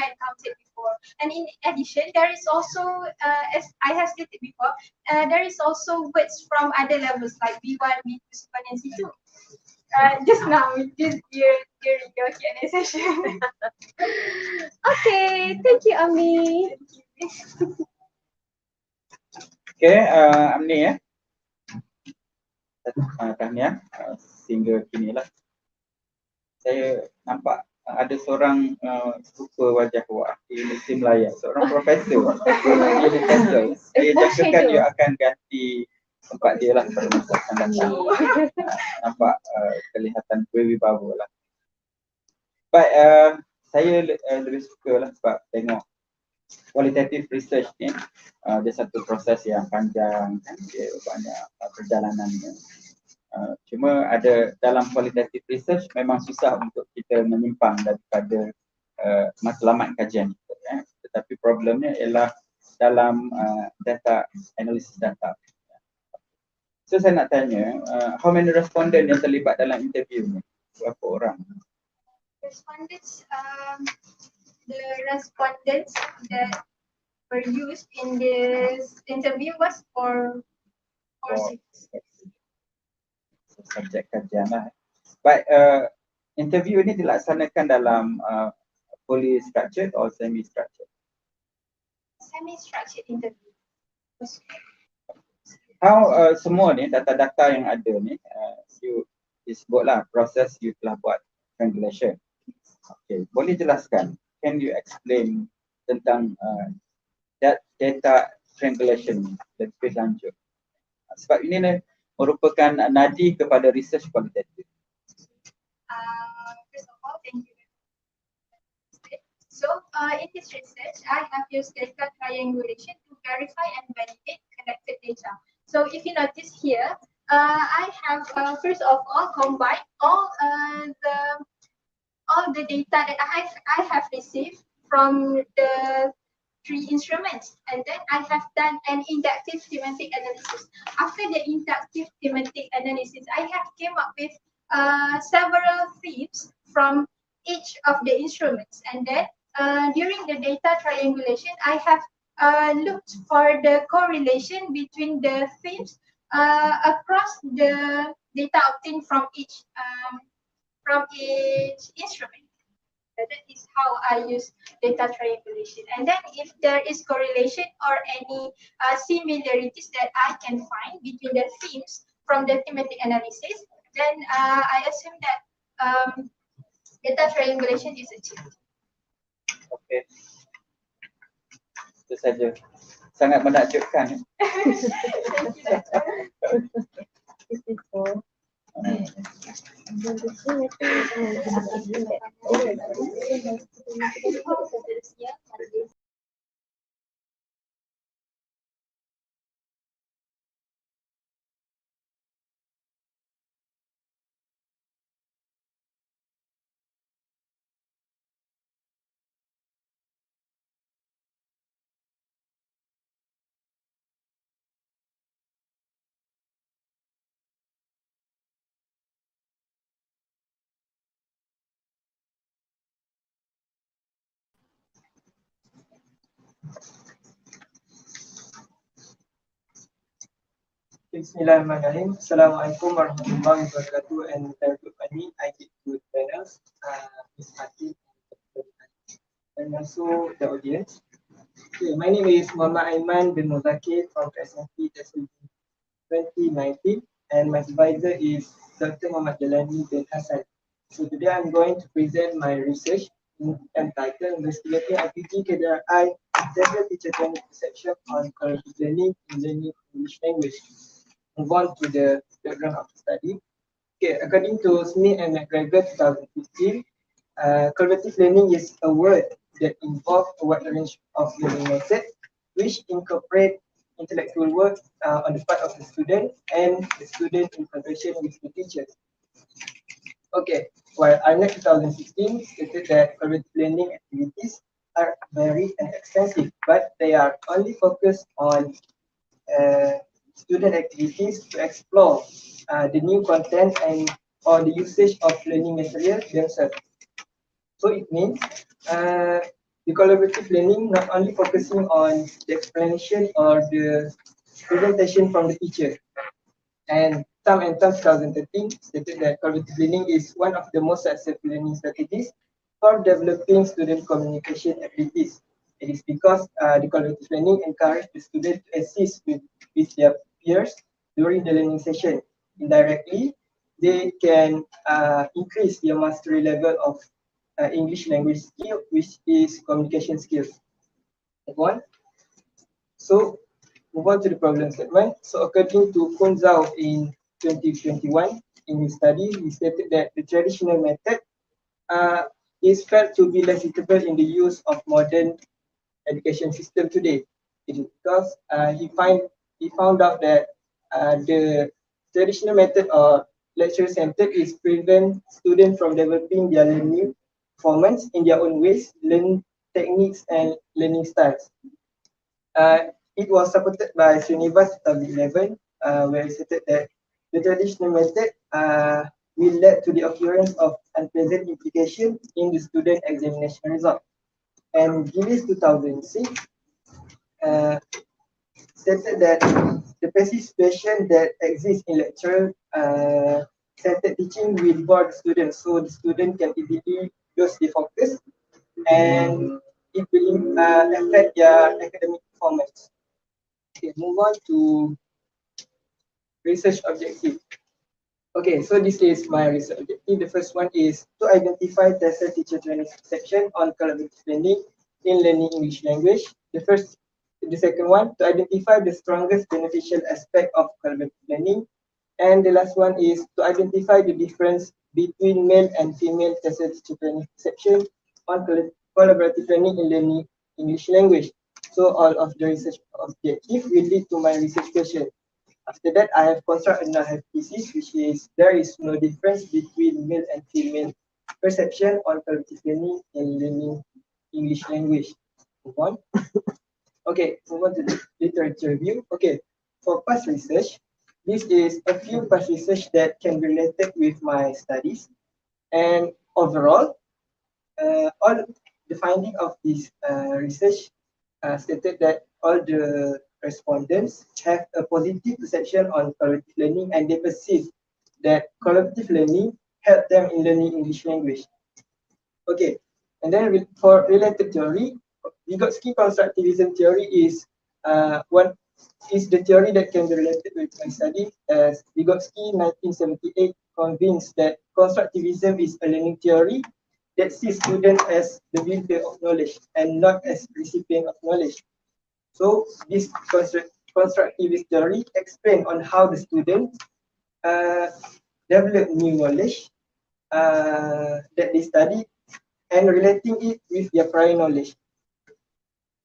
encountered before. And in addition, there is also as I have stated before, there is also words from other levels like B1, B2, C1, and C2. Just now, during your Q&A session.
Okay, thank you, Ami.
Okay, Amni ya. Tahniah sehingga kini lah. Saya nampak ada seorang rupa wajah awak di musim layak, seorang profesor. Dia di Tesla. Saya jangkakan dia akan ganti tempat dia lah pada masa akan datang. Nampak kelihatan berwibawa lah. Baik, saya lebih suka lah sebab tengok qualitative research ni dia satu proses yang panjang kan, dia banyak perjalanannya. Cuma ada dalam qualitative research memang susah untuk kita menyimpang daripada matlamat kajian kita, tetapi problemnya ialah dalam data analysis data. So saya nak tanya, how many respondent yang terlibat dalam interview ni? Berapa orang?
The respondents that were used in this interview was for
subjek kajian lah. Baik, interview ini dilaksanakan dalam fully structured or semi structured?
Semi-structured interview.
How semua ni data-data yang ada ni you disebutlah proses you telah buat triangulation. Okay, boleh jelaskan? Can you explain tentang that data triangulation lebih lanjut? Sebab ini merupakan nadi kepada research kualitatif.
First of all, thank you So in this research, I have used data triangulation to verify and validate connected data. So if you notice here, I have first of all combined all the data that I have received from the three instruments, and then I have done an inductive thematic analysis. After the inductive thematic analysis, I have came up with several themes from each of the instruments, and then during the data triangulation, I have looked for the correlation between the themes across the data obtained from each instrument. That is how I use data triangulation. And then if there is correlation or any similarities that I can find between the themes from the thematic analysis, then I assume that data triangulation is achieved.
Okey. Itu saja. Sangat menakjubkan.
Bismillahirrahmanirrahim. Assalamualaikum warahmatullahi wabarakatuh. And Tarikh I get good panels, Ms. Fatih, and also the audience. Okay, my name is Muhammad Aiman bin Muzakir from SPP 2022-Language Lab, and my supervisor is Dr. Muhammad Jalani bin Hassan. So today I'm going to present my research entitled Investigating RPG KDRI Integral Teacher Training Perception on Collaborative Learning in Learning English Language. Move on to the background of the study. Okay, according to Smith and McGregor 2015, collaborative learning is a word that involves a wide range of learning methods which incorporate intellectual work on the part of the student and the student in collaboration with the teacher. Okay, while INET 2016 stated that collaborative learning activities are varied and extensive, but they are only focused on student activities to explore the new content and or the usage of learning material themselves. So it means the collaborative learning not only focusing on the explanation or the presentation from the teacher. And Tam and Tam 2013 stated that collaborative learning is one of the most successful learning strategies for developing student communication abilities. It is because the collaborative learning encourages the student to assist with their peers during the learning session. Indirectly, they can increase their mastery level of English language skill, which is communication skills. One. So move on to the problem statement. So according to Kun Zhao in 2021, in his study, he stated that the traditional method is felt to be less suitable in the use of modern education system today. It is because he found out that the traditional method or lecture center is prevent students from developing their learning performance in their own ways, learning techniques and learning styles. It was supported by Srinivas 2011, where it stated that the traditional method will lead to the occurrence of unpleasant implication in the student examination result. And Gillis 2006 stated that the passive situation that exists in lecture centered teaching will bore the student, so the student can easily lose the focus and it will affect their academic performance. Okay, move on to research objective. Okay, so this is my research objective. The first one is to identify tested teacher training perception on collaborative learning in learning English language. The second one, to identify the strongest beneficial aspect of collaborative learning. And the last one is to identify the difference between male and female tested teacher training perception on collaborative learning in learning English language. So all of the research objective will lead to my research question. After that, I have constructed another hypothesis, which is there is no difference between male and female perception on collaborative learning and learning English language. Move on. Okay, move on to the literature review. Okay, for past research, this is a few past research that can be related with my studies. And overall, all the finding of this research stated that all the respondents have a positive perception on collaborative learning, and they perceive that collaborative learning help them in learning English language. Okay, and then for related theory, Vygotsky constructivism theory is one is the theory that can be related with my study, as Vygotsky 1978 convinced that constructivism is a learning theory that sees students as the builder of knowledge and not as recipient of knowledge. So this constructivist theory explains on how the students develop new knowledge that they study and relating it with their prior knowledge.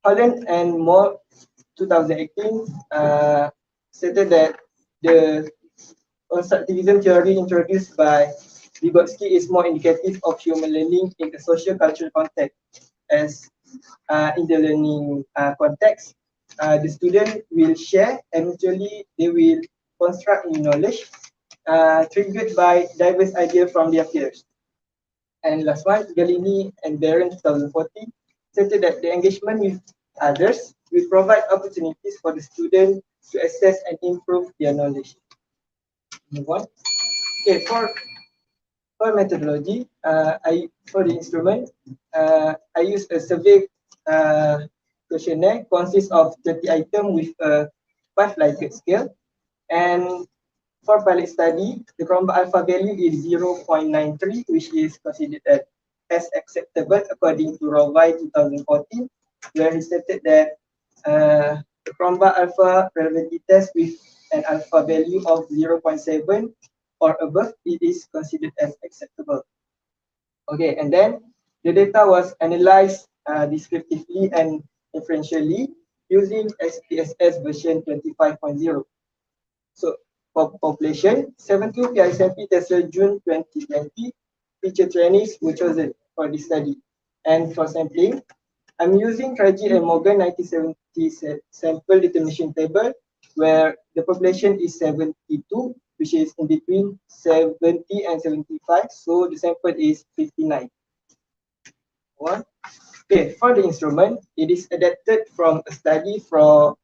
Holland and Moore 2018 stated that the constructivism theory introduced by Vygotsky is more indicative of human learning in a social cultural context. As in the learning context, the student will share and mutually they will construct new knowledge triggered by diverse ideas from their peers. And last one, Galini and Barron 2014 stated that the engagement with others will provide opportunities for the student to assess and improve their knowledge. Move on. Okay, for methodology, for the instrument, I use a survey questionnaire consists of 30 items with a 5 Likert scale. And for pilot study, the Chromba alpha value is 0.93, which is considered as acceptable according to Rovai 2014, where he stated that the Chromba alpha probability test with an alpha value of 0.7 or above, it is considered as acceptable. Okay, and then the data was analyzed descriptively and inferentially using SPSS version 25.0. So for population, 72 PISMP tested June 2020, feature trainees were chosen for this study. And for sampling, I'm using Tarikh and Morgan 1970 sample determination table, where the population is 72, which is in between 70 and 75. So the sample is 59. One. Okay, for the instrument, it is adapted from a study from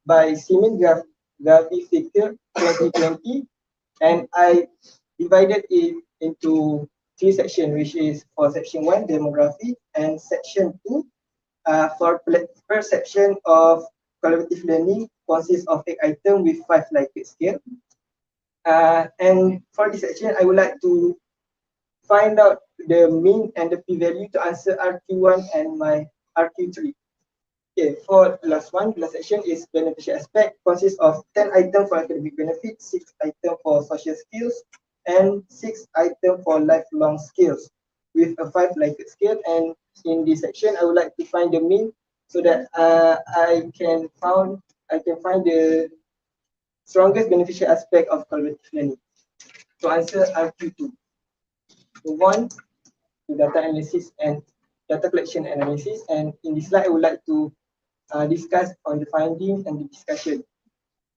by Simin Gavi-Fikir 2020, and I divided it into 3 sections, which is for section 1, demography, and section 2, for perception of collaborative learning, consists of 8 items with 5 Likert scale. And for this section, I would like to find out the mean and the p-value to answer RQ1 and my RQ3. Okay, for the last section is beneficial aspect, consists of 10 items for academic benefit, 6 items for social skills, and 6 items for lifelong skills with a 5 Likert scale. And in this section, I would like to find the mean so that I can find the strongest beneficial aspect of collaborative learning. To answer RQ2, move on to data analysis and data collection analysis. And in this slide, I would like to discuss on the finding and the discussion.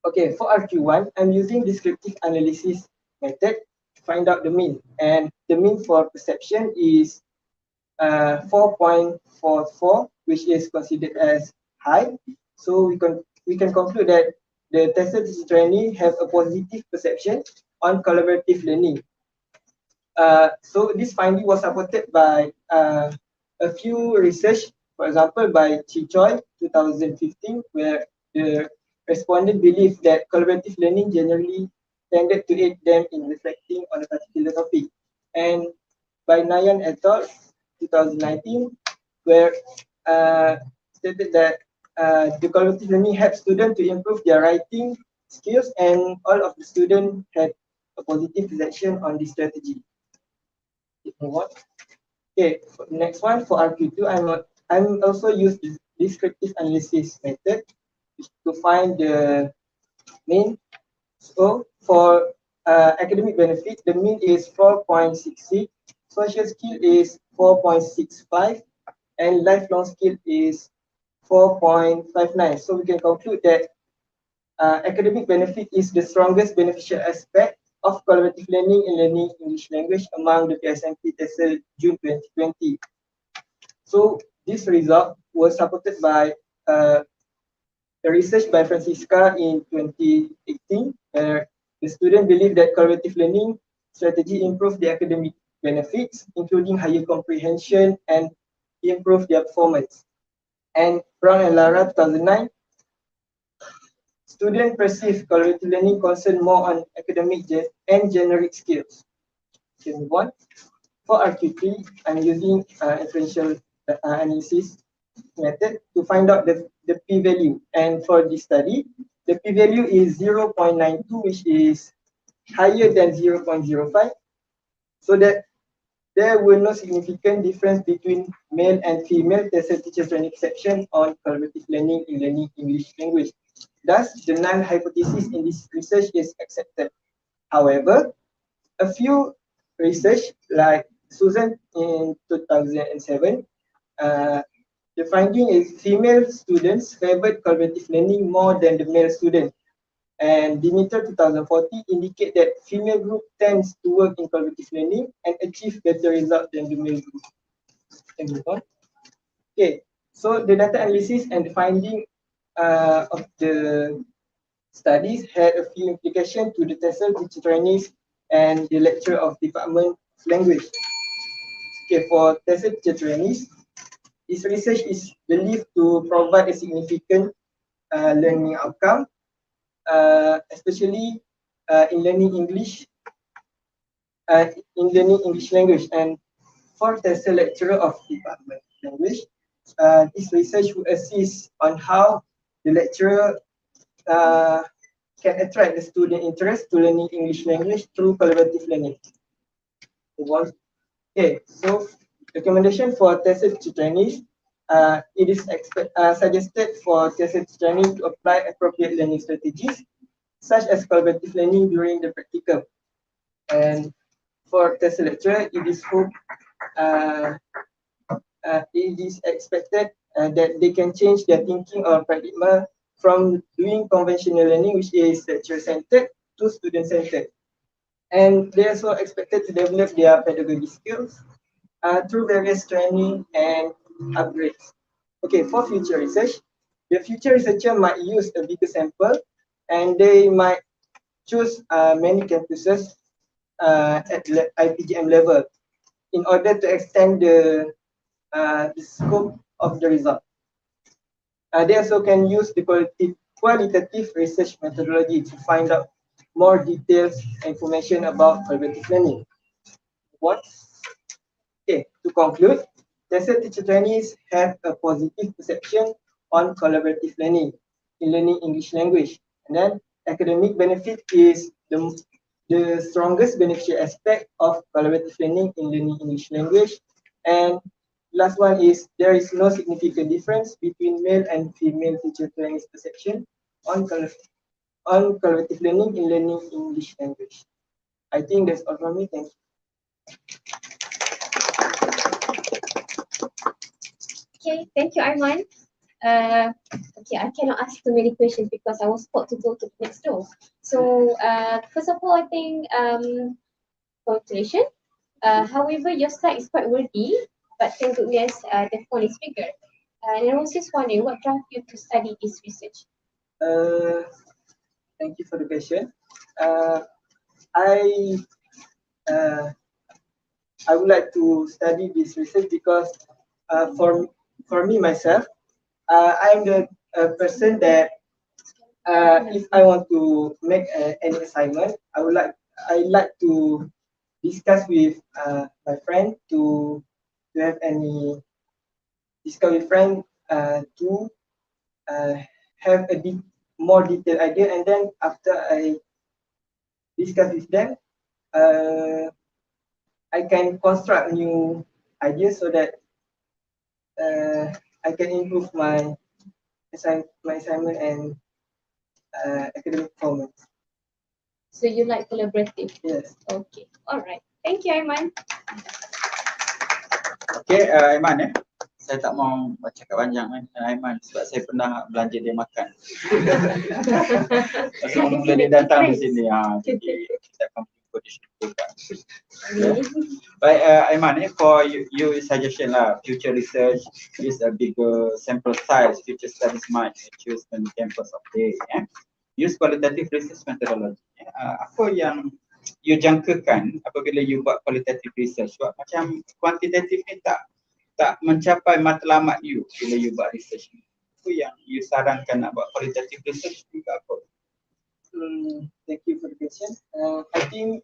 Okay, for RQ1, I'm using descriptive analysis method to find out the mean. And the mean for perception is 4.44, which is considered as high. So we can conclude that the tested trainee have a positive perception on collaborative learning. So this finding was supported by a few research, for example, by Chi Choi 2015, where the respondent believed that collaborative learning generally tended to aid them in reflecting on a particular topic. And by Nayan et al. 2019, where stated that the collaborative learning helps students to improve their writing skills, and all of the students had a positive perception on this strategy. Move on. Okay, next one for RQ2, I'm also use this descriptive analysis method to find the mean. So for academic benefit, the mean is 4.66, social skill is 4.65, and lifelong skill is 4.59. So we can conclude that academic benefit is the strongest beneficial aspect of collaborative learning in learning English language among the PSMP TESOL June 2020. So this result was supported by the research by Francisca in 2018, where the student believed that collaborative learning strategy improved the academic benefits, including higher comprehension and improved their performance. And Brown and Lara 2009, students perceive collaborative learning concern more on academic and generic skills. Okay, move on. For RQ3, I'm using inferential analysis method to find out the p-value. And for this study, the p-value is 0.92, which is higher than 0.05, so that there were no significant difference between male and female TESOL teachers training perception on collaborative learning in learning English language. Thus, the null hypothesis in this research is accepted. However, a few research like Susan in 2007, the finding is female students favored collaborative learning more than the male student. And Demeter 2040 indicate that female group tends to work in collaborative learning and achieve better results than the male group. Can move on. Okay, so the data analysis and the finding of the studies had a few implications to the TESOL teacher trainees and the lecturer of Department of Language. Okay, for TESOL teacher trainees, this research is believed to provide a significant learning outcome, especially in learning English, language. And for TESOL lecturer of Department of Language, this research will assist on how the lecturer can attract the student interest to learning English language through collaborative learning. Okay, so recommendation for TESOL teacher trainees. It is suggested for TESOL teacher training to apply appropriate learning strategies, such as collaborative learning during the practicum. And for TESOL lecturer, it is it is expected that they can change their thinking or paradigm from doing conventional learning, which is lecture-centered, to student-centered. And they are also expected to develop their pedagogy skills through various training and upgrades. Okay, for future research, the future researcher might use a bigger sample, and they might choose many campuses at the IPGM level in order to extend the scope of the result. They also can use the qualitative research methodology to find out more details information about collaborative learning. Okay, to conclude, TESOL teacher trainees have a positive perception on collaborative learning in learning English language. And then academic benefit is the strongest beneficial aspect of collaborative learning in learning English language. And last one is there is no significant difference between male and female teacher trainees perception on collaborative learning in learning English language. I think that's all from me. Thank you.
Okay, thank you, Arman. Okay, I cannot ask too many questions because I was told to go to the next door. So, first of all, I think congratulations. However, your slide is quite wordy, but thank goodness the font is bigger. And I was just wondering, what drove you to study this research?
Thank you for the question. I would like to study this research because for me myself, I'm the person that if I want to make any assignment, I like to discuss with my friend to have any discuss with friend to have a more detailed idea, and then after I discuss with them, I can construct new ideas so that I can improve my assignment and academic performance.
So you like collaborative?
Yes.
Okay. Alright. Thank you, Aiman.
Okay, Aiman saya tak mau cakap panjang Aiman sebab saya pernah belanja dia makan. Sebelum dia datang di sini, jadi kita akan jumpa di situ juga. Baik, Aiman, for you suggestion lah, future research is a bigger sample size, future studies might choose on the campus of day. Use qualitative research methodology. Apa yang you jangkakan apabila you buat qualitative research? Sebab macam kuantitatif ni tak mencapai matlamat you bila you buat research ni. Apa yang you sarankan nak buat qualitative research juga apa?
Thank you for the question. I think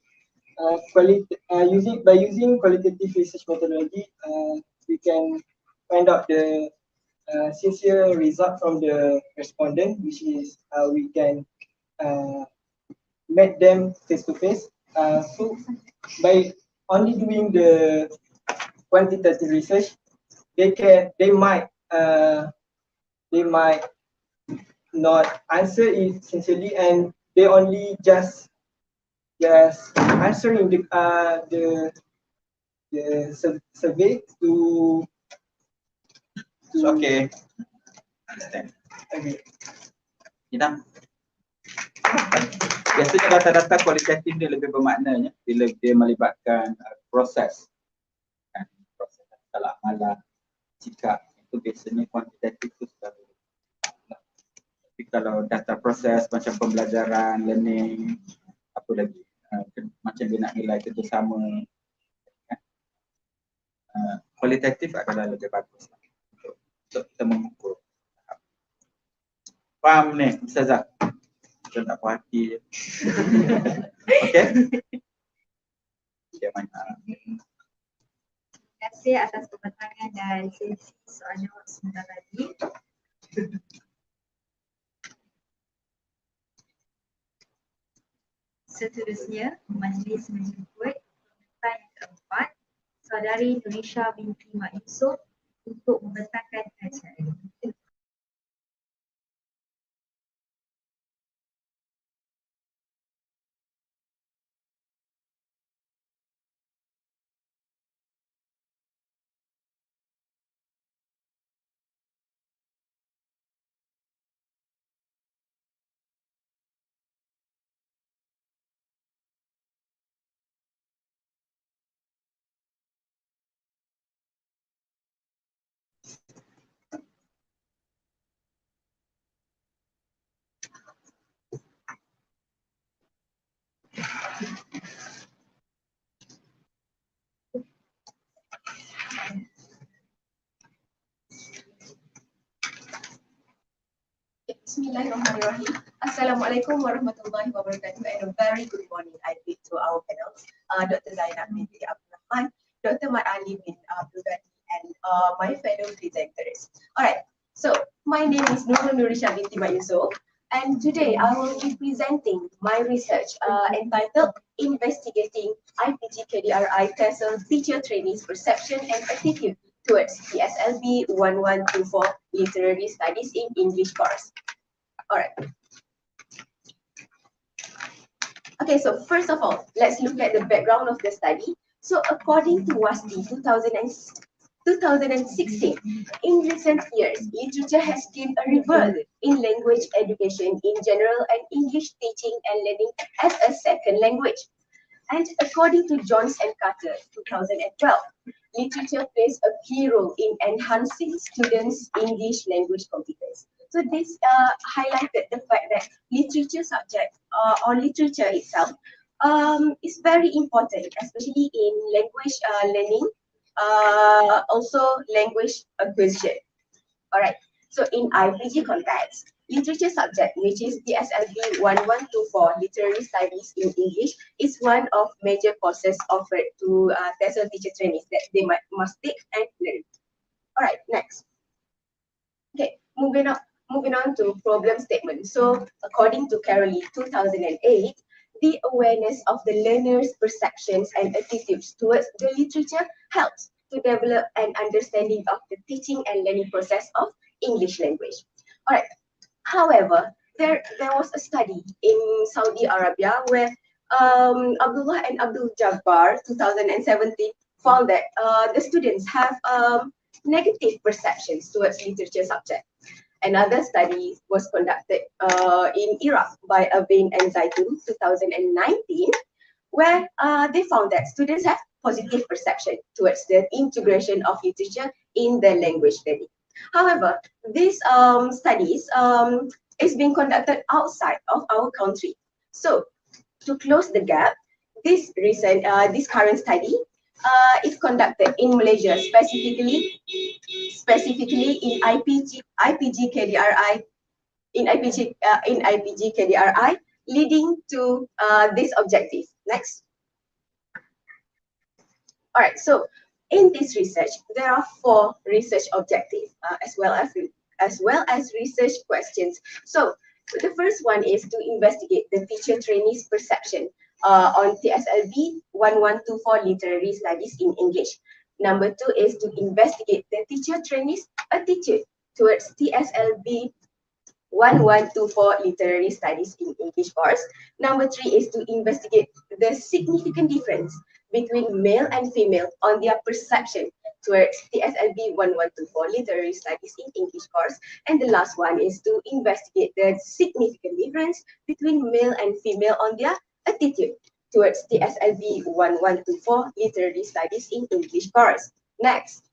using qualitative research methodology, we can find out the sincere result from the respondent, which is we can meet them face to face. So by only doing the quantitative research, they might not answer it sincerely, and they only just answering the survey to
Okay. Understand.
okay.
Sidang. Biasanya data-data kualitatif dia lebih bermaknanya bila dia melibatkan proses. Proses salah malah sikap itu biasanya kuantitatif itu selalu. Tapi kalau data proses macam pembelajaran, learning, apa lagi, macam dia nak nilai kerjasama, kualitatif adalah lebih bagus untuk kita mengukur. Faham ni Ustazah? Kita tak puas hati je. Okay? Terima
kasih atas pematangan dan sesi soal jawab sebentar tadi. Seterusnya, majlis menjemput peserta yang keempat, Saudari Nurisha binti Mak Yusof untuk membentangkan acara.
Bismillahirrahmanirrahim. Assalamualaikum warahmatullahi wabarakatuh and a very good morning I bid to our panel, Dr. Zainab binti Abdul Rahman, Dr. Mat Ali bin Abdul Ghani, and my fellow presenters. Alright, so my name is Nurisha binti Mak Yusof, and today I will be presenting my research entitled Investigating IPG KDRI TESOL Teacher Trainees Perception and Attitude towards PSLB 1124 Literary Studies in English course. Alright. Okay, so first of all, let's look at the background of the study. So according to WASDI 2016, in recent years, literature has gained a rebirth in language education in general and English teaching and learning as a second language. And according to Jones and Carter 2012, literature plays a key role in enhancing students' English language competence. So this highlighted the fact that literature subject or literature itself is very important, especially in language learning, also language acquisition. Alright, so in IPG context, literature subject, which is the SLB 1124 Literary Studies in English, is one of major courses offered to TESOL teacher trainees that they must take and learn. Alright, next. Okay, moving on to problem statement. So according to Carolee 2008, the awareness of the learner's perceptions and attitudes towards the literature helps to develop an understanding of the teaching and learning process of English language. All right. However, there was a study in Saudi Arabia where Abdullah and Abdul Jabbar 2017 found that the students have negative perceptions towards literature subject. Another study was conducted in Iraq by Avin and Zaitun 2019, where they found that students have positive perception towards the integration of literature in their language learning. However, these studies is being conducted outside of our country. So, to close the gap, this current study is conducted in Malaysia, specifically in IPG KDRI, leading to this objective. Next. All right. So in this research, there are 4 research objectives as well as research questions. So the first one is to investigate the teacher trainees' perception on TSLB 1124 literary studies in English. Number 2 is to investigate the teacher trainees' attitude towards TSLB 1124 literary studies in English course. Number 3 is to investigate the significant difference between male and female on their perception towards TSLB 1124 literary studies in English course. And the last one is to investigate the significant difference between male and female on their attitude towards TSLB 1124 literary studies in English course. Next.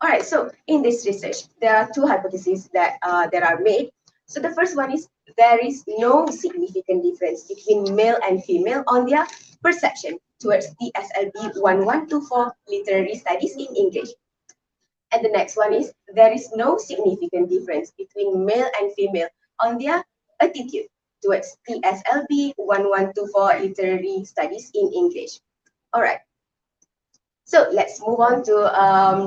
All right, so in this research, there are 2 hypotheses that are made. So the first one is there is no significant difference between male and female on their perception towards TSLB 1124 literary studies in English. And the next one is there is no significant difference between male and female on their attitude towards TSLB 1124 literary studies in English. All right. So let's move on to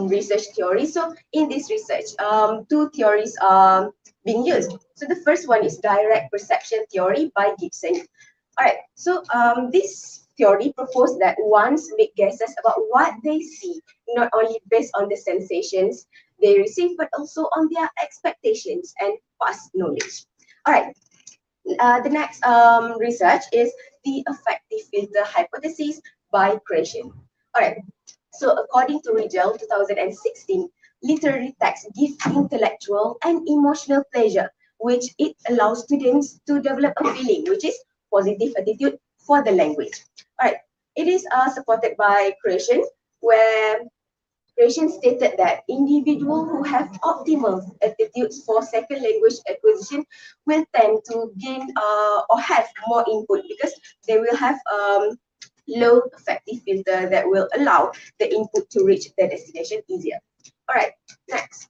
research theory. So in this research, 2 theories are being used. So the first one is direct perception theory by Gibson. All right, so this theory proposed that ones make guesses about what they see, not only based on the sensations they receive, but also on their expectations and past knowledge. All right, the next research is the affective filter hypothesis by Creation. All right. So according to Rijal 2016, literary texts give intellectual and emotional pleasure, which it allows students to develop a feeling, which is positive attitude for the language. All right, it is supported by Creation, where Creation stated that individuals who have optimal attitudes for second language acquisition will tend to gain or have more input because they will have low affective filter that will allow the input to reach the destination easier. All right, next.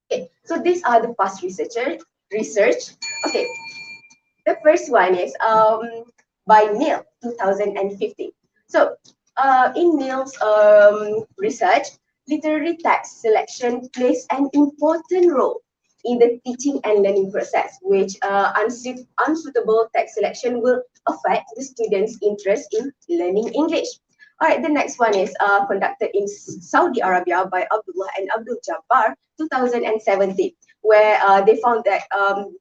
Okay, so these are the past research. Okay, the first one is by Neil 2015. So in Neil's research, literary text selection plays an important role in the teaching and learning process, which unsuitable text selection will affect the students' interest in learning English. All right, the next one is conducted in Saudi Arabia by Abdullah and Abdul Jabbar 2017, where they found that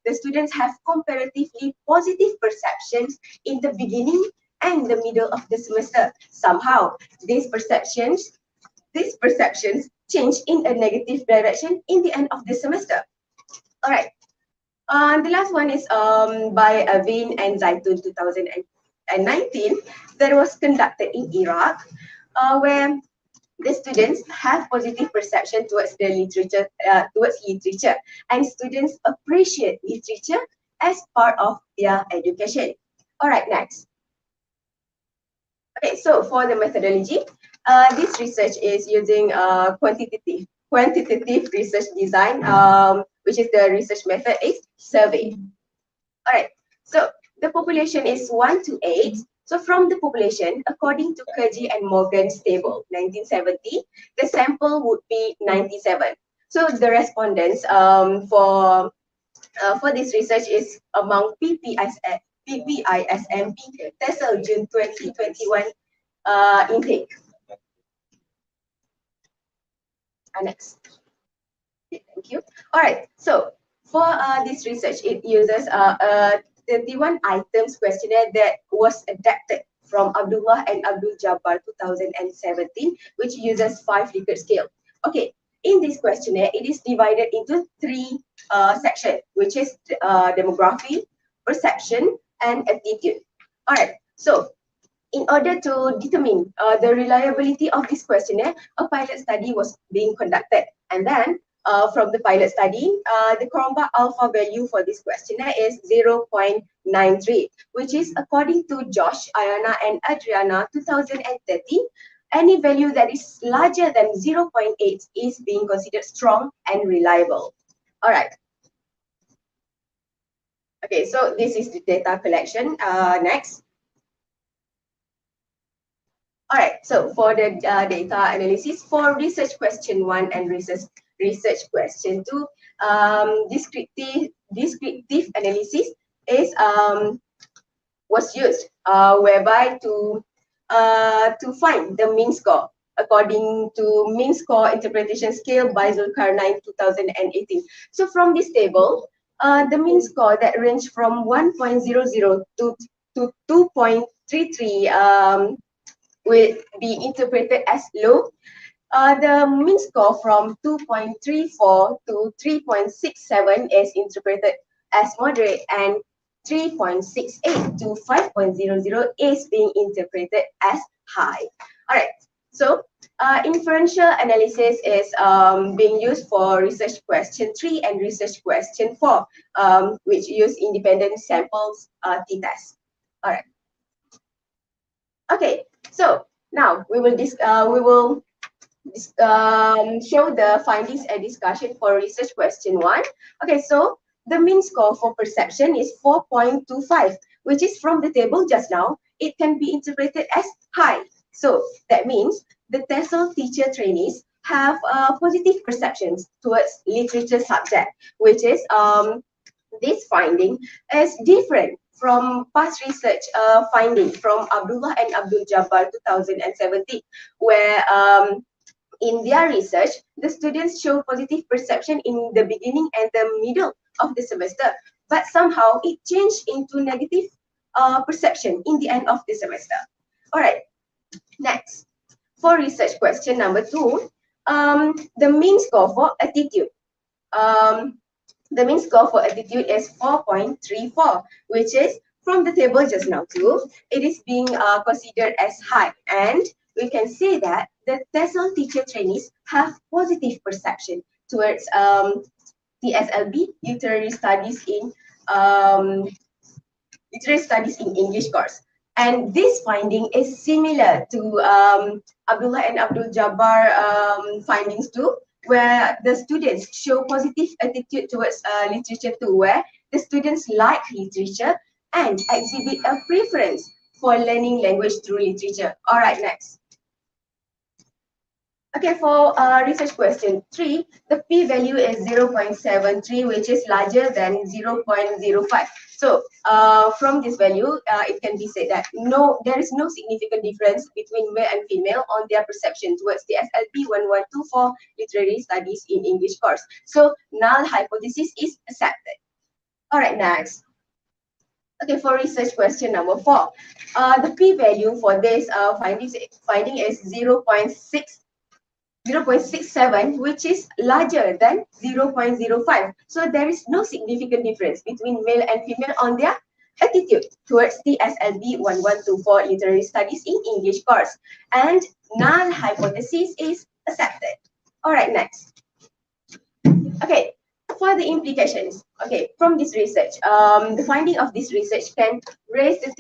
the students have comparatively positive perceptions in the beginning and the middle of the semester. Somehow, these perceptions change in a negative direction in the end of the semester. All right. The last one is by Avin and Zaitun 2019 that was conducted in Iraq, where the students have positive perception towards the literature, and students appreciate literature as part of their education. All right, next. Okay, so for the methodology, this research is using quantitative research design, which is the research method is survey. All right, so the population is 1 to 8. So from the population, according to Kerji and Morgan's table, 1970, the sample would be 97. So the respondents for this research is among PPISMP TESOL June 2021 intake. Next. Okay, thank you. All right. So for this research, it uses 31 items questionnaire that was adapted from Abdullah and Abdul Jabbar 2017, which uses 5 Likert scale. Okay. In this questionnaire, it is divided into 3 sections, which is demography, perception, and attitude. All right. So in order to determine the reliability of this questionnaire, a pilot study was being conducted. And then from the pilot study, the Cronbach alpha value for this questionnaire is 0.93, which is according to Josh, Ayana, and Adriana 2013, any value that is larger than 0.8 is being considered strong and reliable. All right. Okay, so this is the data collection. Next. All right, so for the data analysis for research question 1 and research question 2, descriptive analysis is was used, whereby to find the mean score according to mean score interpretation scale by Zulkarnain 2018. So from this table, the mean score that range from 1.00 to 2.33 will be interpreted as low. The mean score from 2.34 to 3.67 is interpreted as moderate, and 3.68 to 5.00 is being interpreted as high. All right, so inferential analysis is being used for research question 3 and research question 4, which use independent samples t-test. All right. Okay, so now we will show the findings and discussion for research question 1. Okay, so the mean score for perception is 4.25, which is from the table just now. It can be interpreted as high. So that means the TESOL teacher trainees have positive perceptions towards literature subject, which is this finding is different from past research finding from Abdullah and Abdul Jabbar 2017, where in their research, the students show positive perception in the beginning and the middle of the semester, but somehow it changed into negative perception in the end of the semester. All right, next, for research question number 2, the mean score for attitude. The mean score for attitude is 4.34, which is from the table just now too. It is being considered as high, and we can say that the TESOL teacher trainees have positive perception towards the SLB literary studies in English course. And this finding is similar to Abdullah and Abdul Jabbar findings too, where the students show positive attitude towards literature too, where the students like literature and exhibit a preference for learning language through literature. All right, next. Okay, for research question 3, the p-value is 0.73, which is larger than 0.05. So from this value, it can be said that there is no significant difference between male and female on their perception towards the SLB 1124 literary studies in English course. So null hypothesis is accepted. All right, next. Okay, for research question number 4, the p-value for this finding is 0.67, which is larger than 0.05. So there is no significant difference between male and female on their attitude towards the SLB 1124 literary studies in English course. And null hypothesis is accepted. All right, next. Okay, for the implications. Okay, from this research, the finding of this research can raise the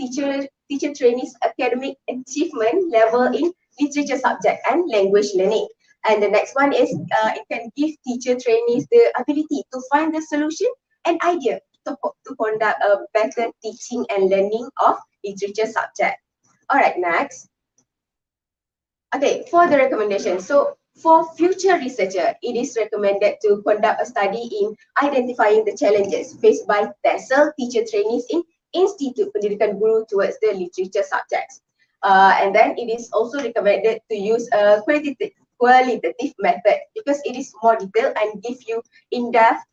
teacher trainees' academic achievement level in literature subject and language learning. And the next one is it can give teacher trainees the ability to find the solution and idea to conduct a better teaching and learning of literature subject. All right, next. Okay, for the recommendation. So for future researcher, it is recommended to conduct a study in identifying the challenges faced by TESOL teacher trainees in Institute Pendidikan Guru towards the literature subjects. And then it is also recommended to use a qualitative method because it is more detailed and give you in-depth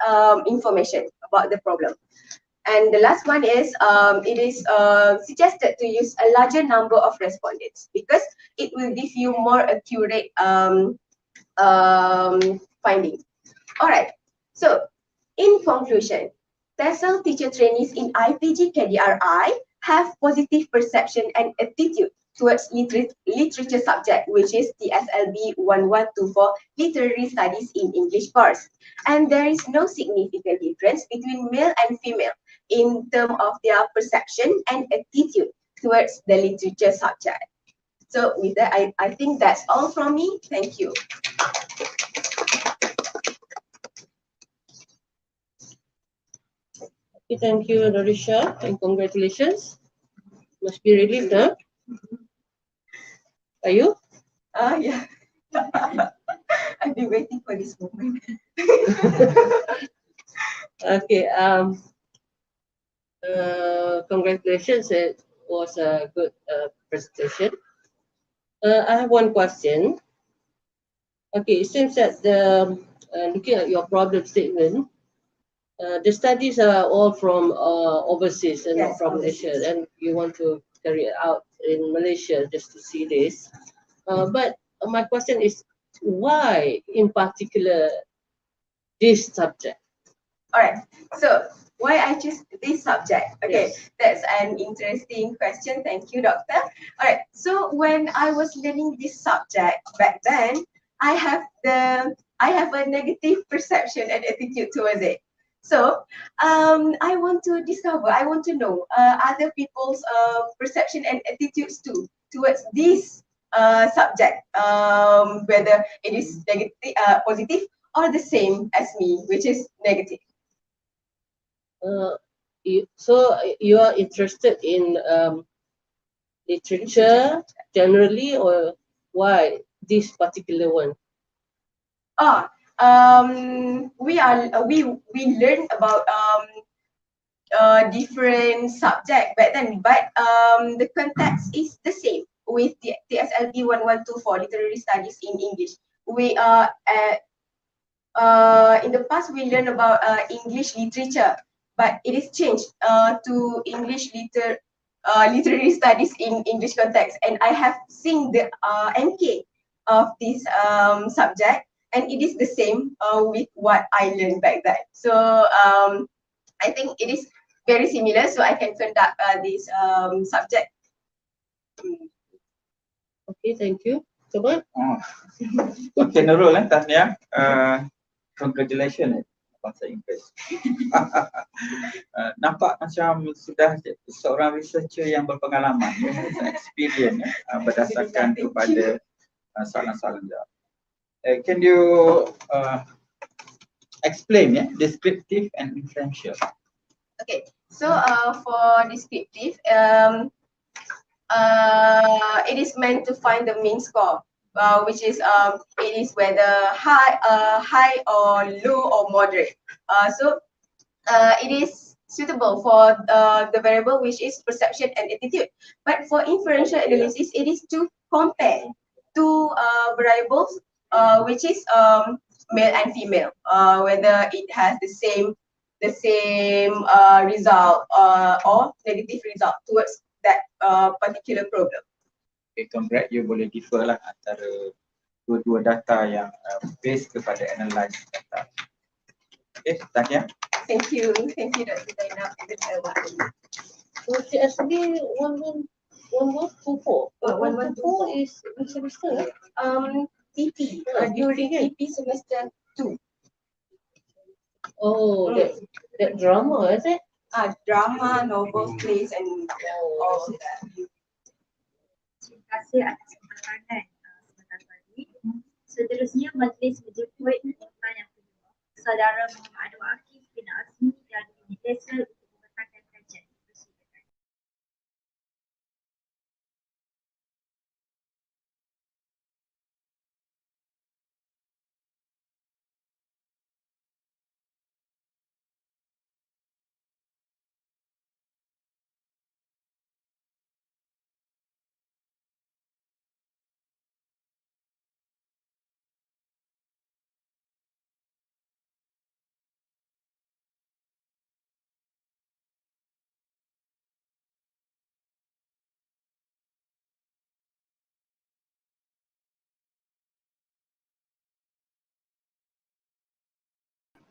information about the problem. And the last one is it is suggested to use a larger number of respondents because it will give you more accurate findings. All right. So in conclusion, TESOL teacher trainees in IPG KDRI have positive perception and attitude towards literature subject, which is the SLB 1124 Literary Studies in English course. And there is no significant difference between male and female in terms of their perception and attitude towards the literature subject. So with that, I think that's all from me. Thank you.
Okay, thank you, Dorisha, and congratulations. Must be relieved, huh? Are you?
Yeah. I've been waiting for this moment.
Okay. Congratulations. It was a good presentation. I have one question. Okay, it seems that looking at your problem statement, the studies are all from overseas and not from Malaysia, and you want to carry it out in Malaysia just to see this. But my question is, why in particular this subject?
All right. So why I choose this subject? Okay, yes. That's an interesting question. Thank you, Doctor. All right. So when I was learning this subject back then, I have a negative perception and attitude towards it. So I want to discover, I want to know other people's perception and attitudes too towards this subject, whether it is negative, positive, or the same as me, which is negative.
So you are interested in literature generally, or why this particular one?
We learn about different subject back then, but the context is the same with the TSLB 1124 Literary Studies in English. We are in the past we learned about English literature, but it is changed to English literary studies in English context, and I have seen the MK of this subject, and it is the same with what I learned back then. So I think it is very similar, so I can conduct this subject.
Okay, thank you. Coba.
Okay, Nurul, Tahniah. Congratulations, bahasa Inggeris. Nampak macam sudah seorang researcher yang berpengalaman, experience berdasarkan kepada soalan-soalan jawab. Can you explain descriptive and inferential?
Okay, so for descriptive, it is meant to find the mean score, which is it is whether high or low or moderate. So it is suitable for the variable which is perception and attitude. But for inferential analysis, it is to compare two variables which is male and female, whether it has the same result or negative result towards that particular problem.
Okay, congrats, you boleh differ lah antara dua-dua data yang based kepada analyze data. Okay, Tahniah.
Thank you, Dr. Zainab.
So CSB 1124. 1124 is which semester?
TP during TP semester 2.
Oh, that drama, is it?
Drama, novel, plays, and all of that.
Terima kasih atas pemaparan sebentar tadi. Seterusnya, majlis menjemput peserta yang kedua, Saudara Muhammad Anwar Akif bin Azmi dari Unit Lesser untuk membentangkan kajian.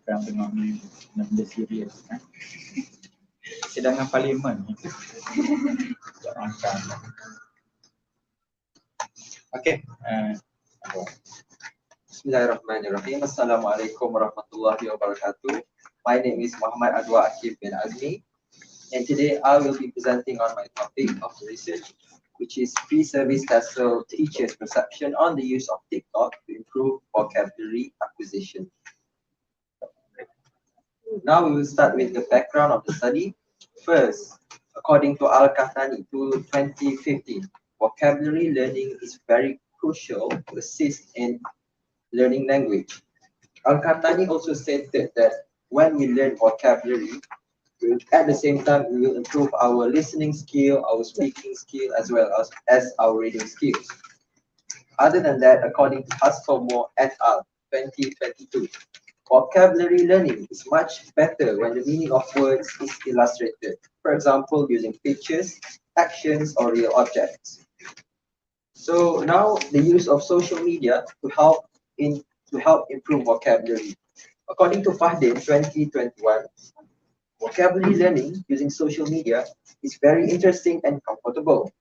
Sekarang tengok ni benda serius kan. Sidangan parlimen ni. Tak rancang. Okey.
Bismillahirrahmanirrahim. Assalamualaikum warahmatullahi wabarakatuh. My name is Muhammad Adwa Akif bin Azmi, and today I will be presenting on my topic of research, which is pre-service TESOL teachers' perception on the use of TikTok to improve vocabulary acquisition. Now we will start with the background of the study. First, according to Al-Kahtani to 2015, vocabulary learning is very crucial to assist in learning language. Al-Kahtani also stated that when we learn vocabulary, at the same time we will improve our listening skill, our speaking skill, as well as our reading skills. Other than that, according to Hasfomo et al. 2022, vocabulary learning is much better when the meaning of words is illustrated. For example, using pictures, actions, or real objects. So now the use of social media to help improve vocabulary. According to Fahdin 2021, vocabulary learning using social media is very interesting and comfortable.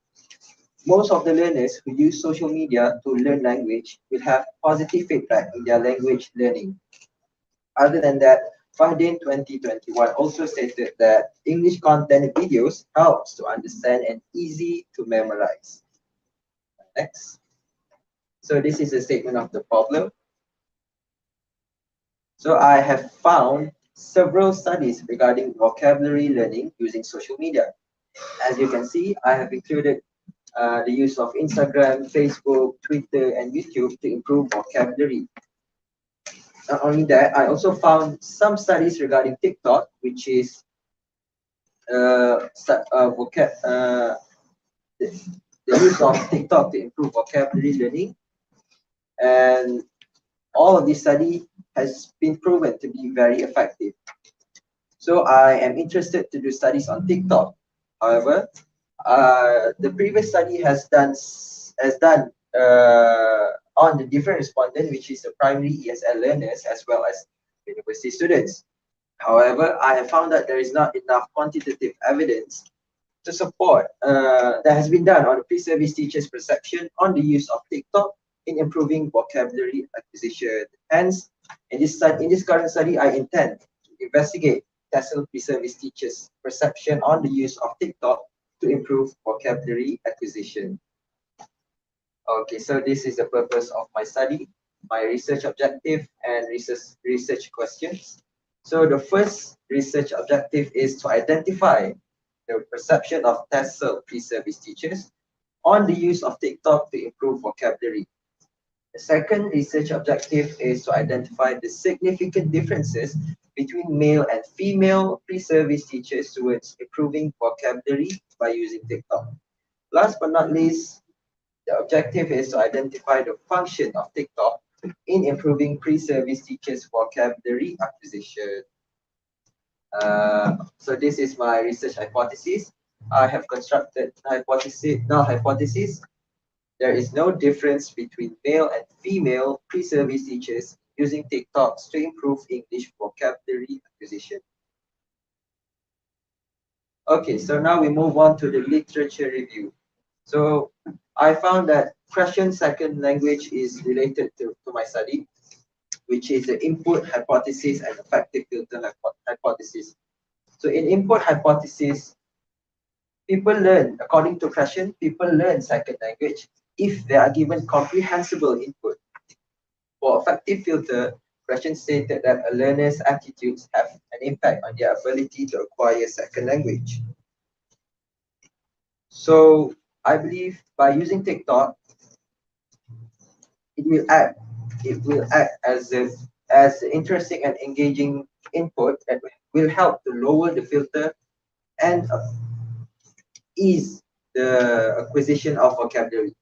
Most of the learners who use social media to learn language will have positive feedback in their language learning. Other than that, Fahdin 2021 also stated that English content videos helps to understand and easy to memorize. Next. So this is a statement of the problem. So I have found several studies regarding vocabulary learning using social media. As you can see, I have included the use of Instagram, Facebook, Twitter, and YouTube to improve vocabulary. Not only that, I also found some studies regarding TikTok, which is the use of TikTok to improve vocabulary learning. And all of this study has been proven to be very effective. So I am interested to do studies on TikTok. However, the previous study has done on the different respondent, which is the primary ESL learners as well as university students. However, I have found that there is not enough quantitative evidence to support that has been done on the pre-service teachers' perception on the use of TikTok in improving vocabulary acquisition. Hence, in this current study, I intend to investigate TESOL pre-service teachers' perception on the use of TikTok to improve vocabulary acquisition. Okay, so this is the purpose of my study, my research objective and research questions. So the first research objective is to identify the perception of TESOL pre-service teachers on the use of TikTok to improve vocabulary. The second research objective is to identify the significant differences between male and female pre-service teachers towards improving vocabulary by using TikTok. Last but not least, the objective is to identify the function of TikTok in improving pre-service teachers' vocabulary acquisition. So this is my research hypothesis. I have constructed null hypothesis. There is no difference between male and female pre-service teachers using TikToks to improve English vocabulary acquisition. Okay, so now we move on to the literature review. So I found that Prussian second language is related to my study, which is the input hypothesis and effective filter hypothesis. So in input hypothesis, people learn, according to Prussian, people learn second language if they are given comprehensible input. For effective filter, Prussian stated that a learner's attitudes have an impact on their ability to acquire second language. So I believe by using TikTok, it will act as interesting and engaging input that will help to lower the filter and ease the acquisition of vocabulary.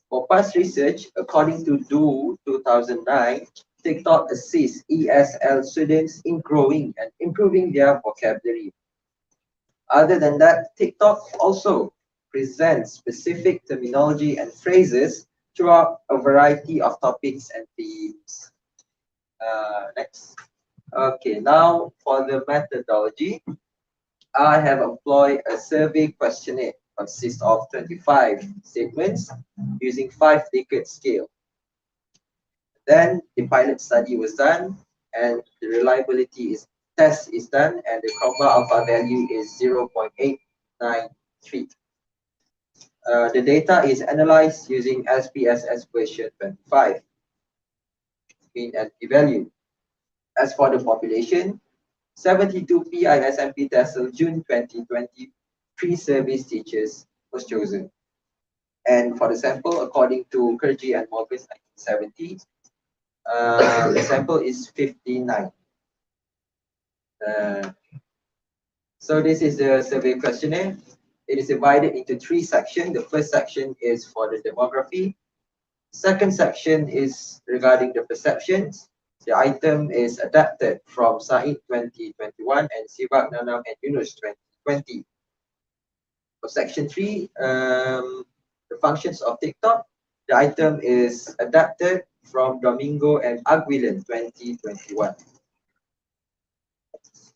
For past research, according to Do 2009, TikTok assists ESL students in growing and improving their vocabulary. Other than that, TikTok also presents specific terminology and phrases throughout a variety of topics and themes. Next. Okay, now for the methodology, I have employed a survey questionnaire consists of 25 statements using 5-decade scale. Then the pilot study was done and the reliability test is done and the kappa alpha value is 0.893. The data is analyzed using SPSS version 25, mean and p-value. As for the population, 72 PISMP TESOL June 2020 pre-service teachers was chosen. And for the sample, according to Kerji and Morgan's 1970, the sample is 59. So this is the survey questionnaire. It is divided into 3 sections. The first section is for the demography. Second section is regarding the perceptions. The item is adapted from Said 2021 and Sivak, Nanam and Yunus 2020. For section 3, the functions of TikTok, the item is adapted from Domingo and Aguilan 2021.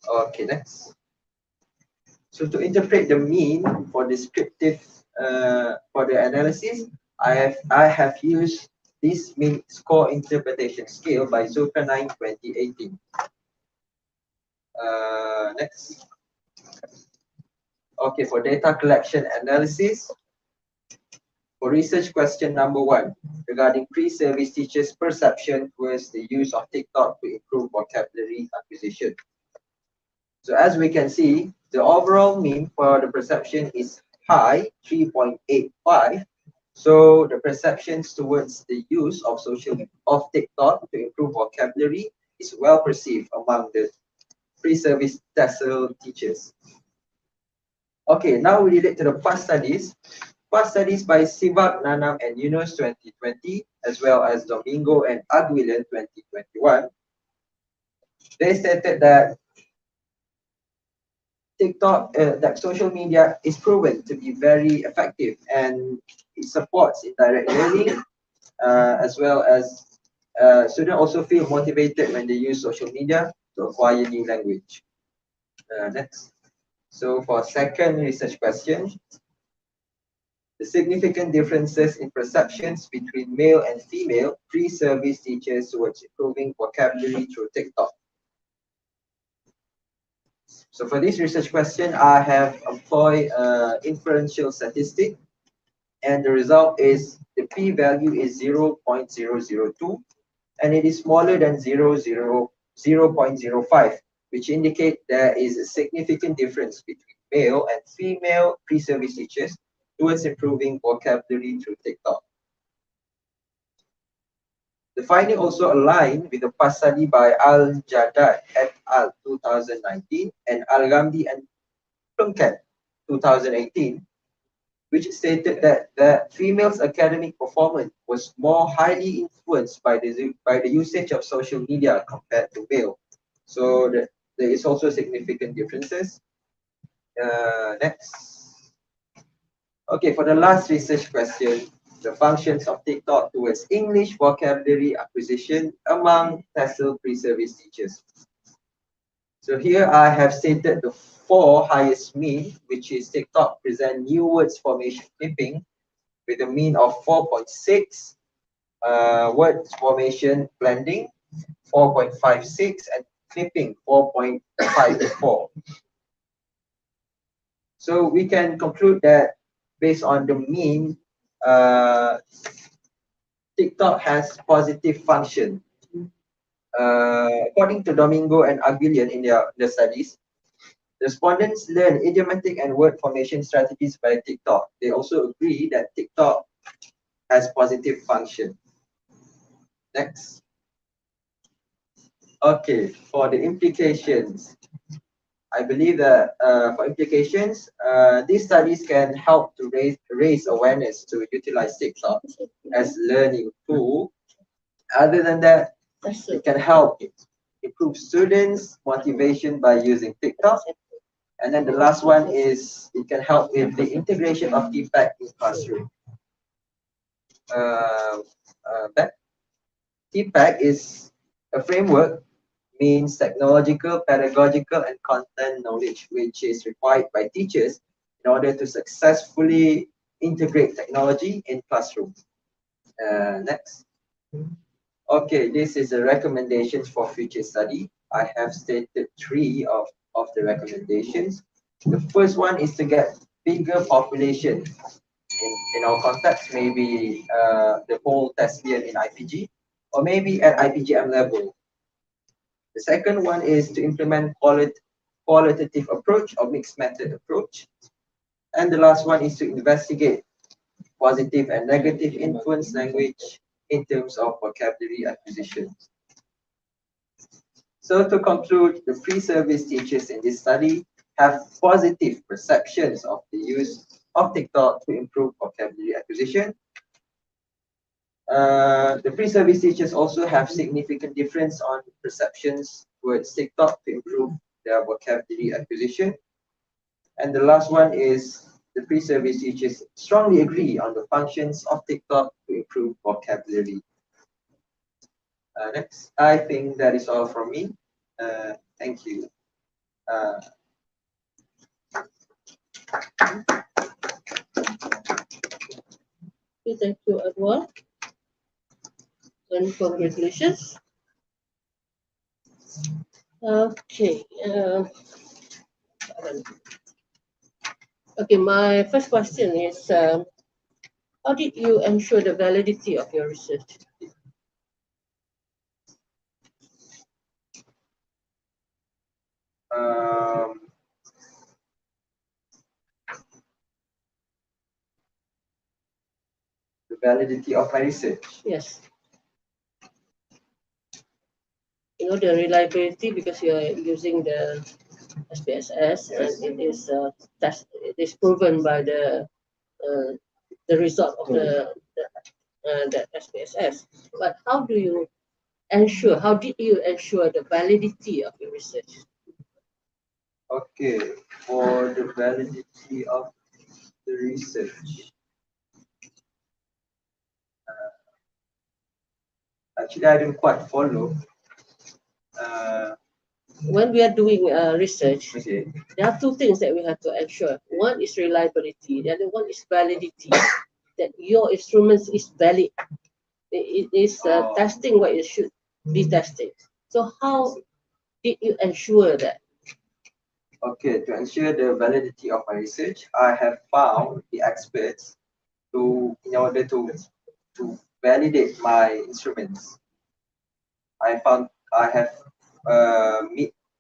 Okay, next. So to interpret the mean for descriptive for the analysis, I have used this mean score interpretation scale by Zulkarnain 2018. Next. Okay, for data collection analysis, for research question number 1 regarding pre-service teachers' perception towards the use of TikTok to improve vocabulary acquisition. So as we can see, the overall mean for the perception is high, 3.85. So the perceptions towards the use of TikTok to improve vocabulary is well perceived among the pre-service TESOL teachers. Okay, now we relate to the past studies. Past studies by Sivak, Nanam and Yunus 2020, as well as Domingo and Aguilan 2021. They stated that TikTok, that social media is proven to be very effective and it supports indirect learning, as well as students also feel motivated when they use social media to acquire new language. Next. So for second research question, the significant differences in perceptions between male and female pre-service teachers towards improving vocabulary through TikTok. So for this research question, I have employed inferential statistic, and the result is the p-value is 0.002, and it is smaller than 0.05, which indicate there is a significant difference between male and female pre-service teachers towards improving vocabulary through TikTok. The finding also aligned with the past study by Al-Jadad et al. 2019 and Al-Ghamdi and Plunket 2018, which stated that the female's academic performance was more highly influenced by the usage of social media compared to male. So there is also significant differences. Next. Okay, for the last research question, the functions of TikTok towards English vocabulary acquisition among TESOL pre-service teachers. So here I have stated the 4 highest mean, which is TikTok present new words formation clipping with a mean of 4.6, words formation blending 4.56, and clipping 4.54. So we can conclude that based on the mean, TikTok has positive function. According to Domingo and Aguilan in their studies, respondents learn idiomatic and word formation strategies by TikTok. They also agree that TikTok has positive function. Next. Okay, for the implications, I believe that for implications, these studies can help to raise awareness to utilize TikTok as learning tool. Other than that, it can help improve students' motivation by using TikTok. And then the last one is it can help with the integration of feedback in classroom. Feedback is A framework means technological, pedagogical, and content knowledge, which is required by teachers in order to successfully integrate technology in classroom. Next. Okay, this is a recommendation for future study. I have stated 3 of the recommendations. The first one is to get bigger population. In our context, maybe the whole Thespian in IPG, or maybe at IPGM level. The second one is to implement qualitative approach or mixed method approach. And the last one is to investigate positive and negative influence language in terms of vocabulary acquisition. So to conclude, the pre-service teachers in this study have positive perceptions of the use of TikTok to improve vocabulary acquisition. The pre-service teachers also have significant difference on perceptions towards TikTok to improve their vocabulary acquisition. And the last one is the pre-service teachers strongly agree on the functions of TikTok to improve vocabulary. Next, I think that is all from me. Thank you.
Okay, thank you, everyone. And congratulations. Okay. Okay, my first question is, how did you ensure the validity of your research?
The validity of my research.
Yes. You know, the reliability, because you are using the SPSS,
Yes.
and it is proven by the result of the SPSS. But how do you ensure? How did you ensure the validity of your research?
Okay, for the validity of the research. Actually, I didn't quite follow.
When we are doing research,
Okay.
there are two things that we have to ensure. One is reliability. The other one is validity. That your instruments is valid. It is testing what it should be testing. So how did you ensure that?
Okay, to ensure the validity of my research, I have found the experts in order to validate my instruments. I have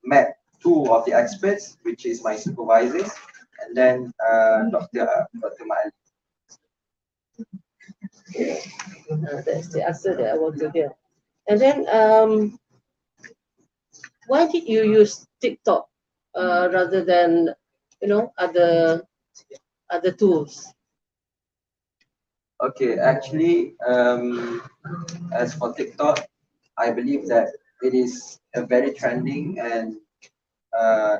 met 2 of the experts, which is my supervisors, and then Dr. Ma'ali.
That's the answer that I want to hear. And then, why did you use TikTok rather than, other tools?
Okay, actually, as for TikTok, I believe that it is a very trending and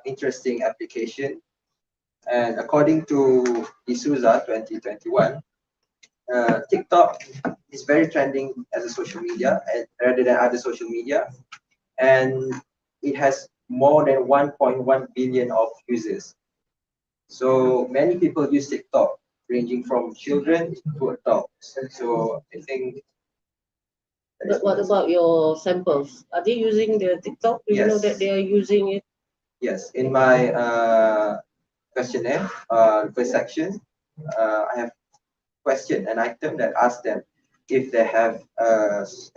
interesting application. And according to D'Souza 2021, TikTok is very trending as a social media rather than other social media, and it has more than 1.1 billion of users. So many people use TikTok, ranging from children to adults. So I think.
But what about your samples? Are they using the TikTok? Do you know that they are using it?
Yes, in my questionnaire, first section, I have question an item that asks them if they have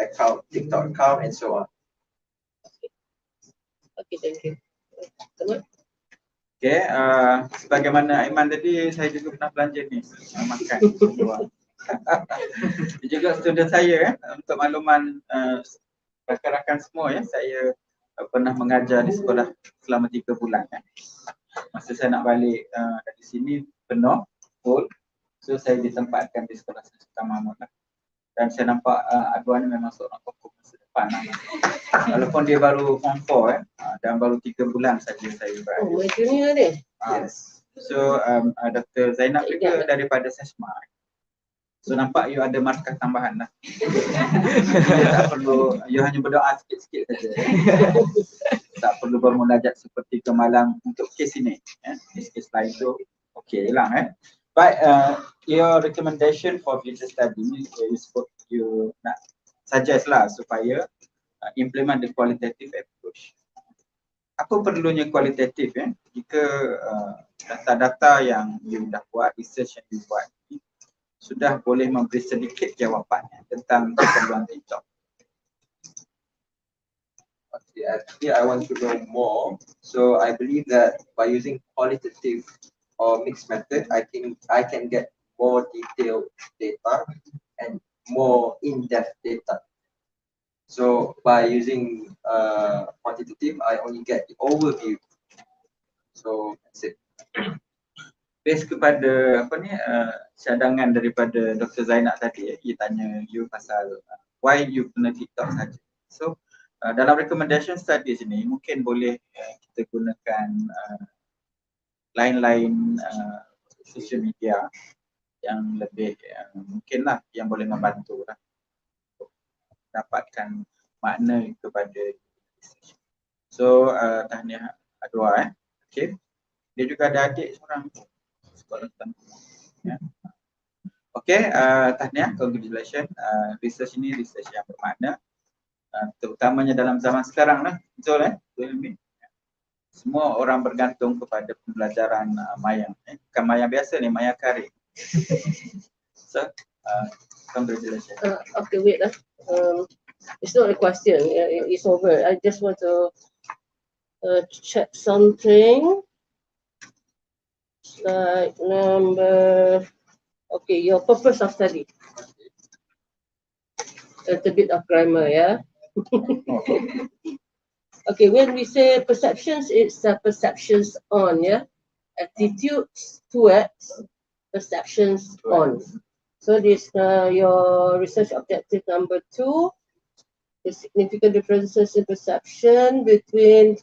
TikTok account, and so on.
Okay, thank you.
Okay, sebagaimana Aiman tadi, saya juga pernah belanja ni makan. Juga student saya, untuk makluman rakan-rakan semua ya, saya pernah mengajar di sekolah selama 3 bulan. Masa saya nak balik dari sini penuh, full. So saya ditempatkan di sekolah Sultan Mahmud lah. Dan saya nampak Adwan memang seorang tokoh masa depan lah. Walaupun dia baru form 4 dan baru 3 bulan saja saya berada.
Oh, junior dia.
Yes.
So Dr. Zainab juga daripada SESMA. So nampak you ada markah tambahan lah. You tak perlu, you hanya berdoa sikit-sikit saja. Tak perlu bermunajat seperti kemalang untuk kes ini. Kes-kes lain tu okey lah. But your recommendation for future study, you nak suggest lah supaya implement the qualitative approach. Apa perlunya kualitatif jika data-data yang you dah buat, research yang you buat sudah boleh memberi sedikit jawapan tentang keperluan TikTok.
Okay, actually I want to know more. So I believe that by using qualitative or mixed method, I can get more detailed data and more in-depth data. So by using quantitative, I only get the overview. So that's it.
Based kepada cadangan daripada Dr. Zainab tadi, dia tanya you pasal why you guna TikTok saja. So dalam recommendation study sini mungkin boleh kita gunakan lain-lain social media yang lebih mungkinlah yang boleh membantu lah untuk dapatkan makna kepada research. So tahniah Adwa okay. Dia juga ada adik seorang sekolah ya. Okay, tahniah, congratulations. Research ini research yang bermakna, terutamanya dalam zaman sekarang lah, betul semua orang bergantung kepada pembelajaran mayang, bukan mayang biasa ni, mayang kari. So, congratulations.
Okay, wait lah. It's not a question. It's over. I just want to check something. Slide number. Okay, your purpose of study. A little bit of grammar, yeah. Okay, when we say perceptions, it's perceptions on, yeah. Attitudes towards, perceptions on. So this your research objective number 2. The significant differences in perception between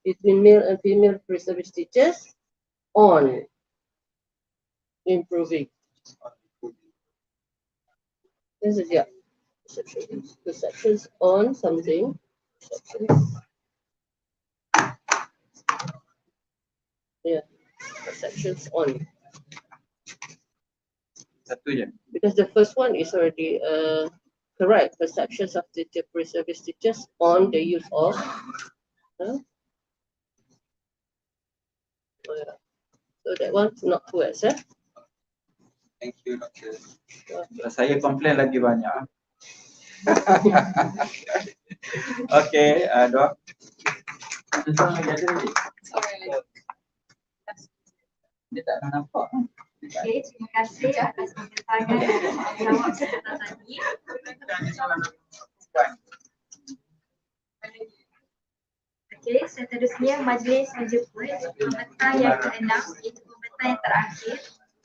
between male and female pre-service teachers on improving. This is perceptions on something. Perceptions on.
Satu je.
Because the first one is already correct. Perceptions of the pre-service teachers on the use of. So that one not correct, sir.
Thank you, Doctor.
Saya komplain lagi banyak. Okay, Dok. Dia tak nampak.
Okay, terima kasih atas penyertaan dan jawab soalan tadi. Okay, seterusnya majlis menjemput pembentang yang ke-6 iaitu pembentang yang terakhir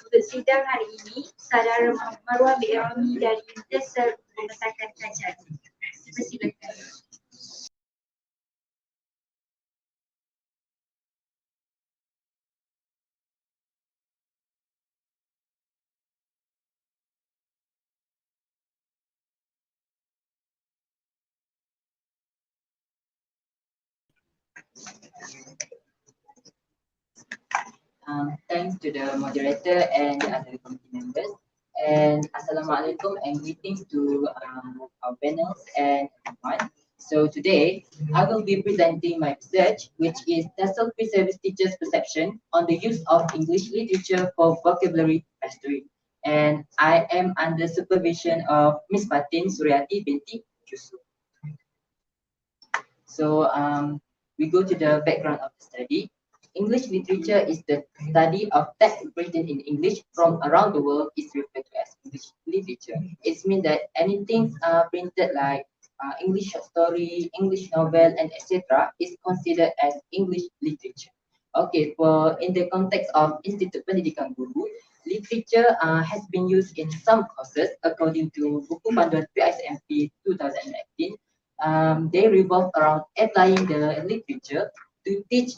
untuk sidang hari ini, Saudara Marwah Bi'irami dari Universal membentangkan kajian. Persilakan.
Thanks to the moderator and the other committee members. And Assalamualaikum and greetings to our panels and everyone. So today, I will be presenting my research, which is TESOL Pre-Service Teachers' Perception on the use of English literature for vocabulary mastery. And I am under supervision of Miss Fatin Suryati binti Yusuf. So we go to the background of the study. English literature is the study of text written in English from around the world is referred to as English literature. It means that anything printed like English short story, English novel, and etc. is considered as English literature. Okay, for in the context of Institut Pendidikan Guru, literature has been used in some courses according to Buku Panduan PISMP 2019. They revolve around applying the literature to teach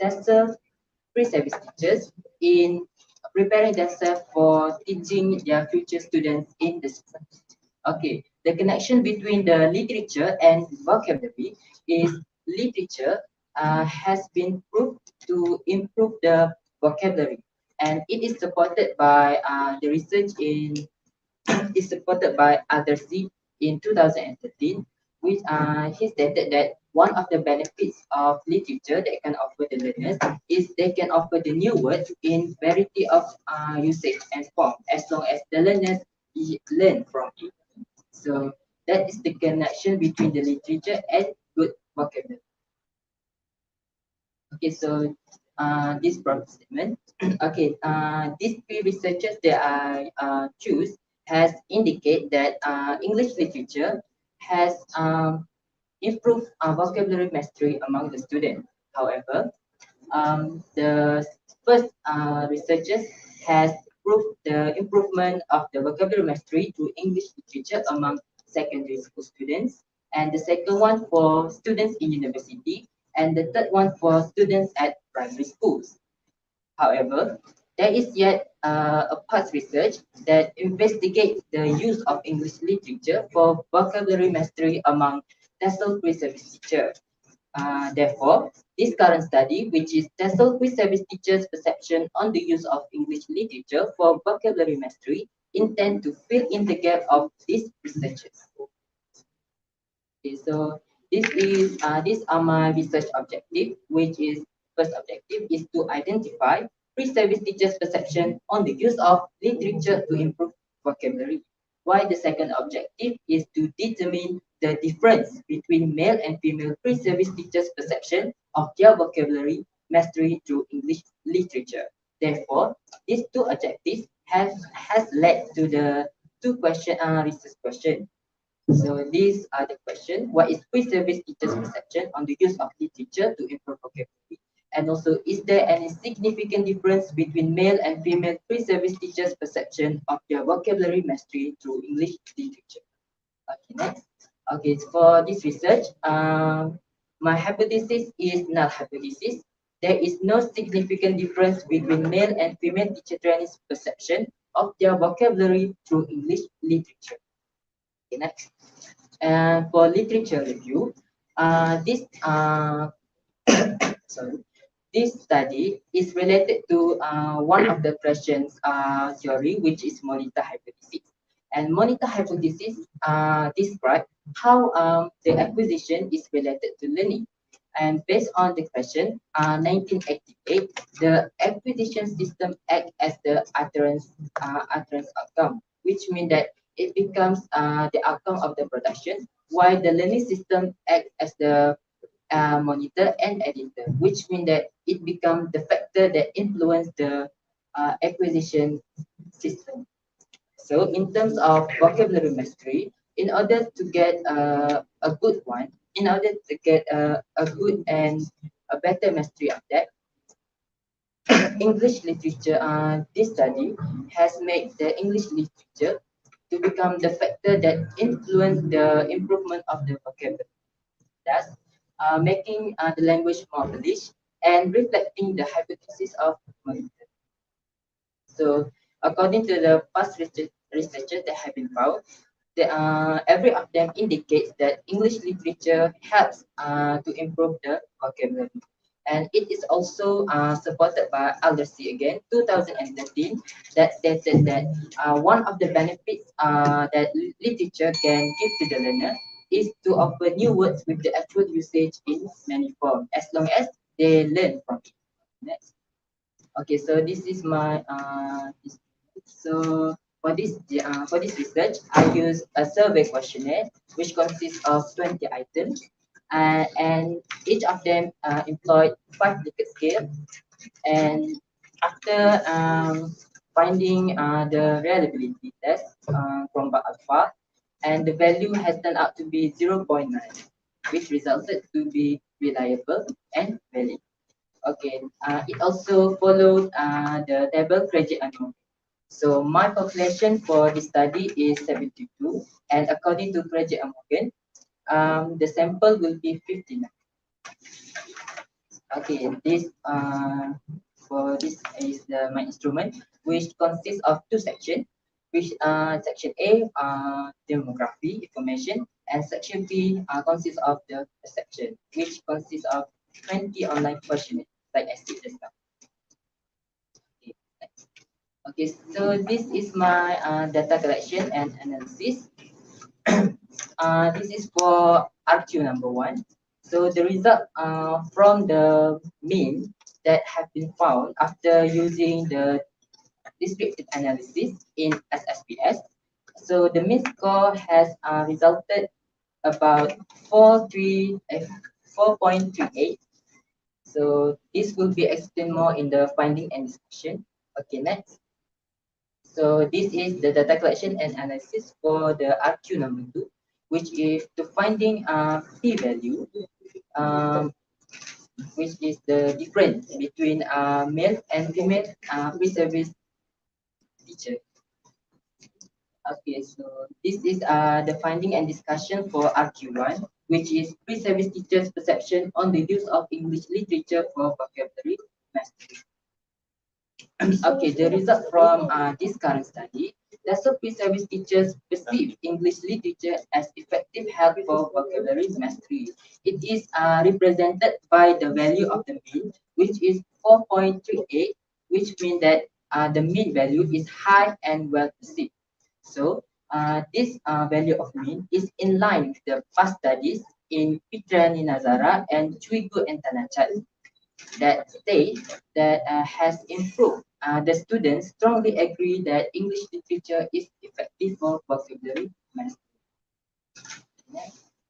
TESOL pre-service teachers in preparing themselves for teaching their future students in the school. Okay, the connection between the literature and vocabulary is literature has been proved to improve the vocabulary, and it is supported by the research in is supported by Aldersi in 2013, which he stated that one of the benefits of literature that can offer the learners is they can offer the new words in variety of usage and form as long as the learners learn from it. So that is the connection between the literature and good vocabulary. Okay, so this problem statement. Okay, these three researchers that I choose has indicate that English literature has improved vocabulary mastery among the students. However, the first researchers has proved the improvement of the vocabulary mastery through English literature among secondary school students, and the second one for students in university, and the third one for students at primary schools. However, there is yet a past research that investigates the use of English literature for vocabulary mastery among TESOL pre-service teachers. Therefore, this current study, which is TESOL pre-service teachers' perception on the use of English literature for vocabulary mastery, intend to fill in the gap of these researchers. Okay, so these are my research objective, which is first objective is to identify pre-service teachers' perception on the use of literature to improve vocabulary. While the second objective is to determine the difference between male and female pre-service teachers' perception of their vocabulary mastery through English literature. Therefore, these two objectives has led to the two research question. So these are the question. What is pre-service teachers' perception on the use of literature to improve vocabulary? And also, is there any significant difference between male and female pre-service teachers' perception of their vocabulary mastery through English literature? Okay, next. Okay, so for this research, my hypothesis is null hypothesis. There is no significant difference between male and female teacher trainees' perception of their vocabulary through English literature. Okay, next. And for literature review, this sorry, this study is related to one of the questions theory, which is monitor hypothesis. And monitor hypothesis describe how the acquisition is related to learning. And based on the question, 1988, the acquisition system act as the utterance outcome, which means that it becomes the outcome of the production, while the learning system acts as the monitor and editor, which means that it becomes the factor that influence the acquisition system. So in terms of vocabulary mastery, in order to get a good one, in order to get a good and a better mastery of that, English literature, this study has made the English literature to become the factor that influence the improvement of the vocabulary, thus making the language more English and reflecting the hypothesis of monitor. So according to the past researchers that have been found, every of them indicates that English literature helps to improve the vocabulary. And it is also supported by Aldersi again, 2013, that stated that one of the benefits that literature can give to the learner is to offer new words with the actual usage in many forms, as long as they learn from it. Next. Okay, so this is my so for this research, I use a survey questionnaire which consists of 20 items, and each of them employed 5 Likert scale. And after finding the reliability test from Alpha, and the value has turned out to be 0.9, which resulted to be reliable and valid. Okay, it also followed the table Credit Annual. So my population for this study is 72, and according to Credit Morgan, the sample will be 59. Okay, this For this is my instrument, which consists of two sections. Which section A, demography information, and section B consists of the perception, which consists of 20 online questionnaires, like I said just now. Okay, next. Okay, so this is my data collection and analysis. This is for RQ number 1. So the result from the mean that have been found after using the descriptive analysis in SSPS. So the mean score has resulted about 4.38. So this will be explained more in the finding and discussion. Okay, next. So this is the data collection and analysis for the RQ number 2, which is to finding p-value, which is the difference between male and female pre-service teacher. Okay, so this is the finding and discussion for RQ1, which is pre-service teachers' perception on the use of English literature for vocabulary mastery. Okay, the result from this current study, does pre-service teachers perceive English literature as effective help for vocabulary mastery? It is represented by the value of the mean, which is 4.38, which means that the mean value is high and well perceived. So this value of mean is in line with the past studies in Pitrani Nazara and Chuigu and Tanachat that state that has improved. The students strongly agree that English literature is effective for vocabulary mastery.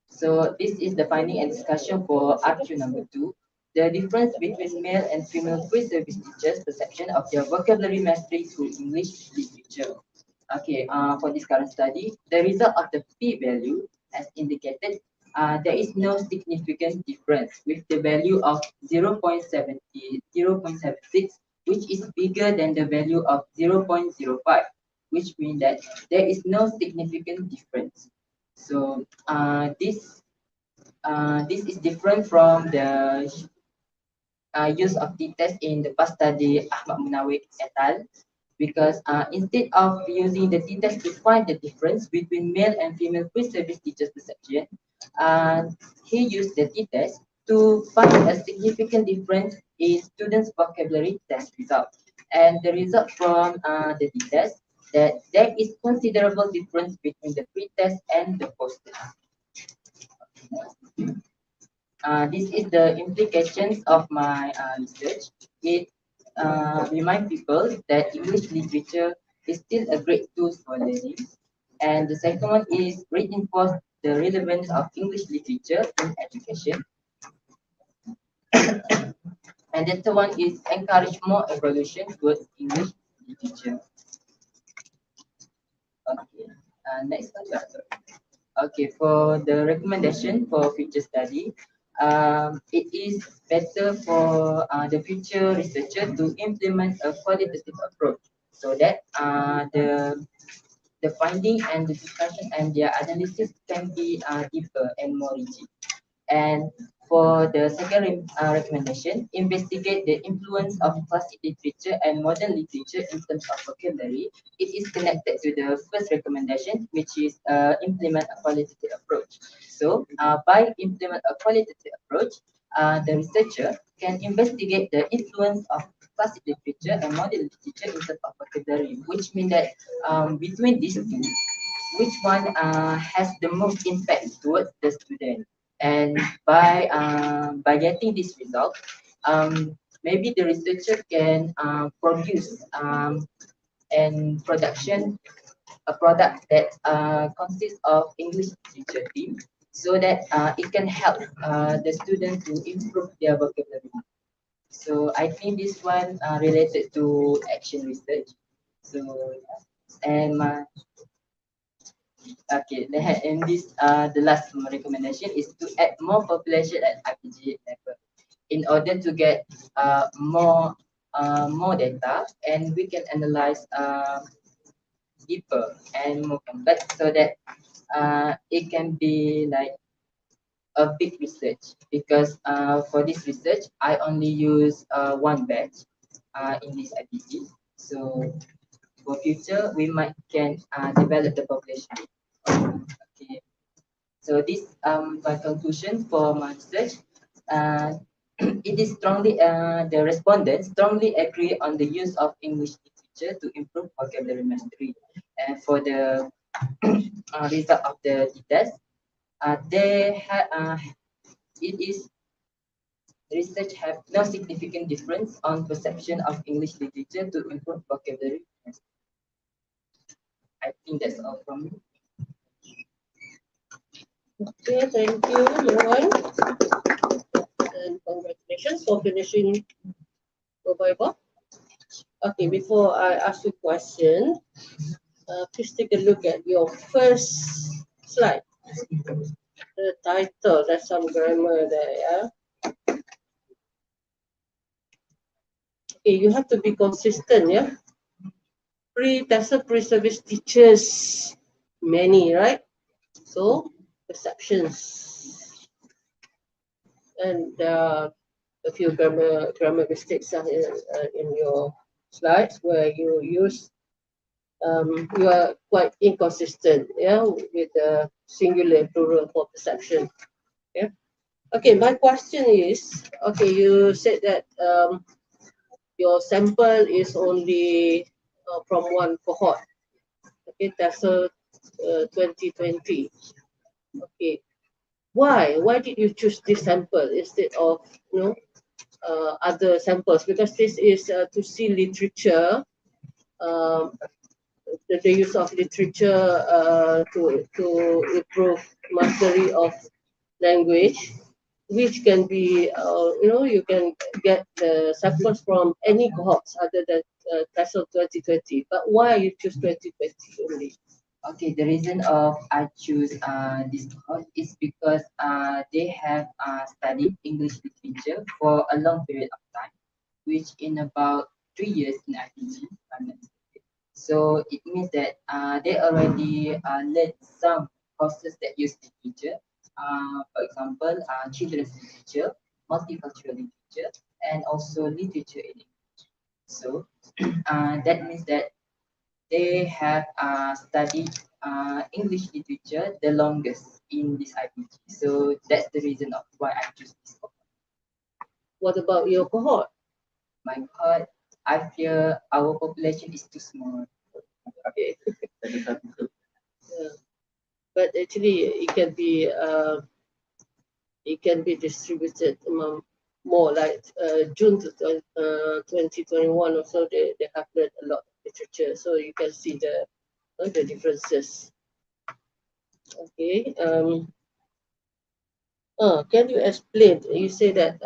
So this is the finding and discussion for RQ number 2. The difference between male and female pre-service teachers' perception of their vocabulary mastery through English literature. Okay, for this current study, the result of the p-value as indicated, there is no significant difference with the value of 0.70, 0.76, which is bigger than the value of 0.05, which means that there is no significant difference. So this is different from the use of t-test in the past study Ahmad Munawir et al. Because instead of using the t-test to find the difference between male and female pre-service teachers' perception, he used the t-test to find a significant difference in students' vocabulary test result. And the result from the t-test that there is considerable difference between the pre-test and the post-test. This is the implications of my research. It remind people that English literature is still a great tool for learning. And the second one is reinforce the relevance of English literature in education. And the third one is encourage more evolution towards English literature. Okay, next one. Okay, for the recommendation for future study, it is better for the future researcher to implement a qualitative approach so that the finding and the discussion and their analysis can be deeper and more rigid. And for the second recommendation, investigate the influence of classic literature and modern literature in terms of vocabulary. It is connected to the first recommendation, which is implement a qualitative approach. So by implement a qualitative approach, the researcher can investigate the influence of classic literature and modern literature in terms of vocabulary, which means that between these two, which one has the most impact towards the student. And by getting this result, maybe the researcher can produce and production a product that consists of English literature theme, so that it can help the student to improve their vocabulary. So I think this one related to action research. So and my okay, and this the last recommendation is to add more population at IPG level in order to get more data, and we can analyze deeper and more complex so that it can be like a big research, because for this research I only use one batch, in this IPG. So for future, we might can develop the population. Okay. So this my conclusion for my research. Uh, it is strongly the respondents strongly agree on the use of English literature to improve vocabulary mastery. And for the result of the test, it is research have no significant difference on perception of English literature to improve vocabulary. I think that's all from me.
Okay, thank you, Johan. And congratulations for finishing your Bible. Okay, before I ask you question, please take a look at your first slide. The title, there's some grammar there, yeah. Okay, you have to be consistent, yeah. Pre-service teachers, many, right? So, perceptions. And a few grammar mistakes are in your slides where you use you are quite inconsistent, yeah, with the singular and plural for perception. Yeah. Okay, my question is, okay, you said that your sample is only from one cohort. Okay, that's 2020. Okay, why? Why did you choose this sample instead of other samples? Because this is to see literature. The use of literature to improve mastery of language, which can be, you can get the samples from any cohorts other than TESOL 2020. But why you choose 2020 only?
Okay, the reason of I choose this course is because they have studied English literature for a long period of time, which in about 3 years in IPG. So it means that they already learned some courses that use literature. For example, children's literature, multicultural literature, and also literature in English. So that means that they have studied English literature the longest in this IPG. So that's the reason of why I choose this course.
What about your cohort?
My cohort, I fear our population is too small.
Okay. Yeah. But actually, it can be distributed among more, like June 2021 or so. They have learned a lot of literature, so you can see the differences. Okay. Can you explain? You say that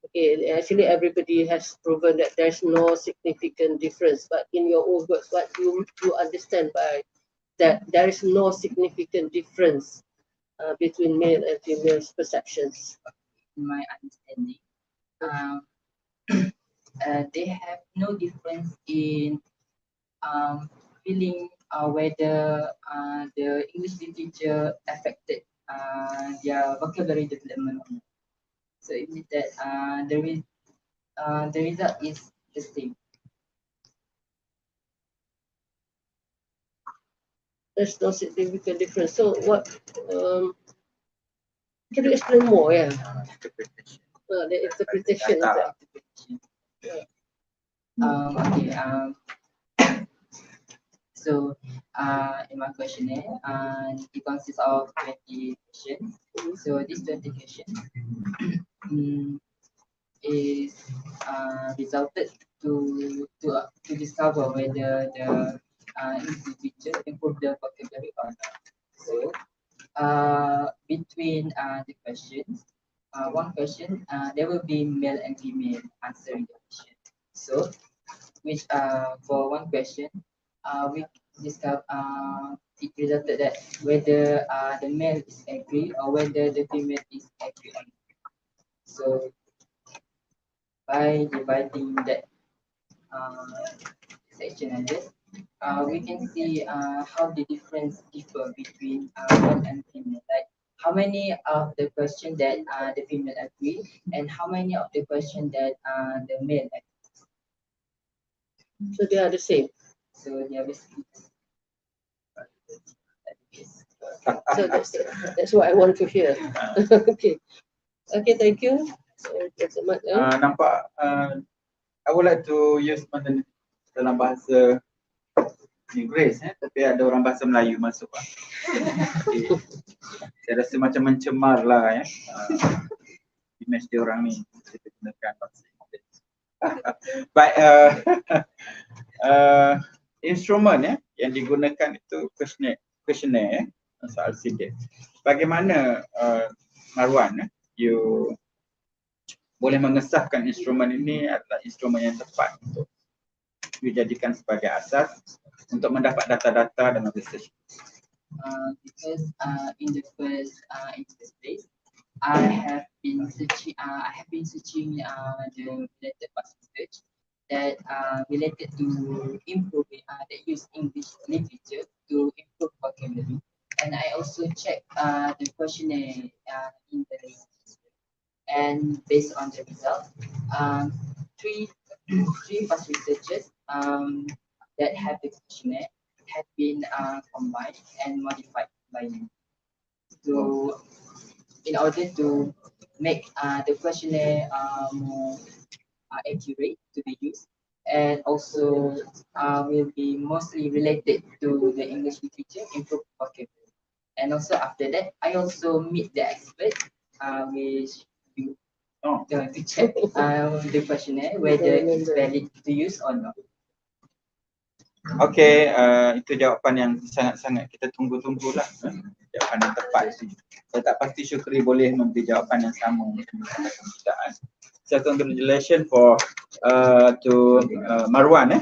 okay, actually everybody has proven that there's no significant difference. But in your own words, what do you understand by that? There is no significant difference between male and female's perceptions.
In my understanding, they have no difference in feeling whether the English literature affected their vocabulary development. So it means that the result is the same.
There's no significant difference. So what? Can you explain more? Yeah. The interpretation of that.
Yeah. Okay. So, in my questionnaire, it consists of 20 questions. So, this 20 questions is resulted to discover whether the individual improve the vocabulary or not. So, between the questions, one question, there will be male and female answering the question. So, which for one question, we discover it resulted that whether the male is agree or whether the female is agree on it. So by dividing that section like this, we can see how the difference differ between male and female. Like how many of the question that the female agree and how many of the question that the male agree.
So they are the same.
So they are basically
So that's what I want to hear. Okay. Okay, thank you. That's much.
Nampak I would like to use dalam bahasa Inggeris tapi ada orang bahasa Melayu masuk. Okay. Saya rasa macam mencemar lah image dia orang ni kita gunakan bahasa Inggeris. But instrumen yang digunakan itu questionnaire soal sidang. Bagaimana Marwan you boleh mengesahkan instrumen ini adalah instrumen yang tepat untuk dijadikan sebagai asas untuk mendapat data-data dan research.
Because in the first place, I have been searching the related past research that related to improve that use English literature to improve vocabulary, and I also check the questionnaire in the and based on the result, three past researchers that have the questionnaire have been combined and modified by me. So, in order to make the questionnaire more accurate to be used, and also will be mostly related to the English literature, improve vocabulary. And also after that, I also meet the expert, which you to check the questionnaire whether it's valid to use or not.
Okey, itu jawapan yang sangat-sangat kita tunggu-tunggulah. Jawapan yang tepat. Saya tak pasti Syukri boleh memberi jawapan yang sama untuk kita. So congratulations for to Marwan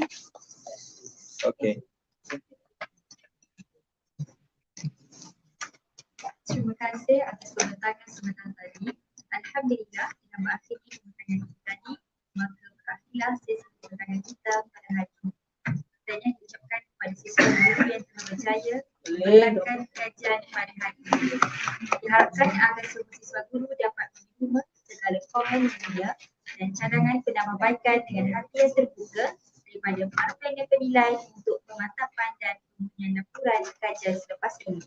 Okey.
Terima kasih atas pembentangan sebentar tadi. Alhamdulillah kita mengakhiri pembentangan kita tadi. Maka berakhirlah sesi pembentangan kita pada hari ini. Saya ucapkan kepada siswa guru yang telah berjaya melakukan kajian pada hari ini. Diharapkan agar semua siswa guru dapat menerima segala komen media dan cadangan penambahbaikan dengan hati yang terbuka daripada para panel penilai untuk pemantapan dan pembunuhan laporan kajian selepas ini.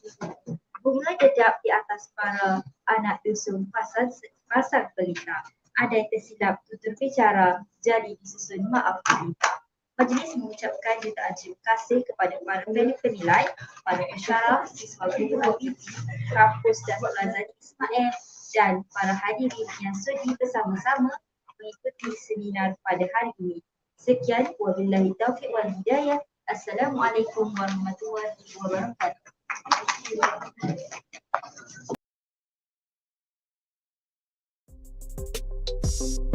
Bunga dedap di atas para anak dusun pasang pelita. Ada yang tersilap tutur bicara, jadi disusun maaf minta. Majlis mengucapkan jutaan terima kasih kepada para panel penilai, para pensyarah, siswa guru RPG, kampus dan Lazadi Ismail dan para hadirin yang sudi bersama-sama mengikuti seminar pada hari ini. Sekian, wabillahi taufiq wal hidayah. Assalamualaikum warahmatullahi wabarakatuh. Thank you.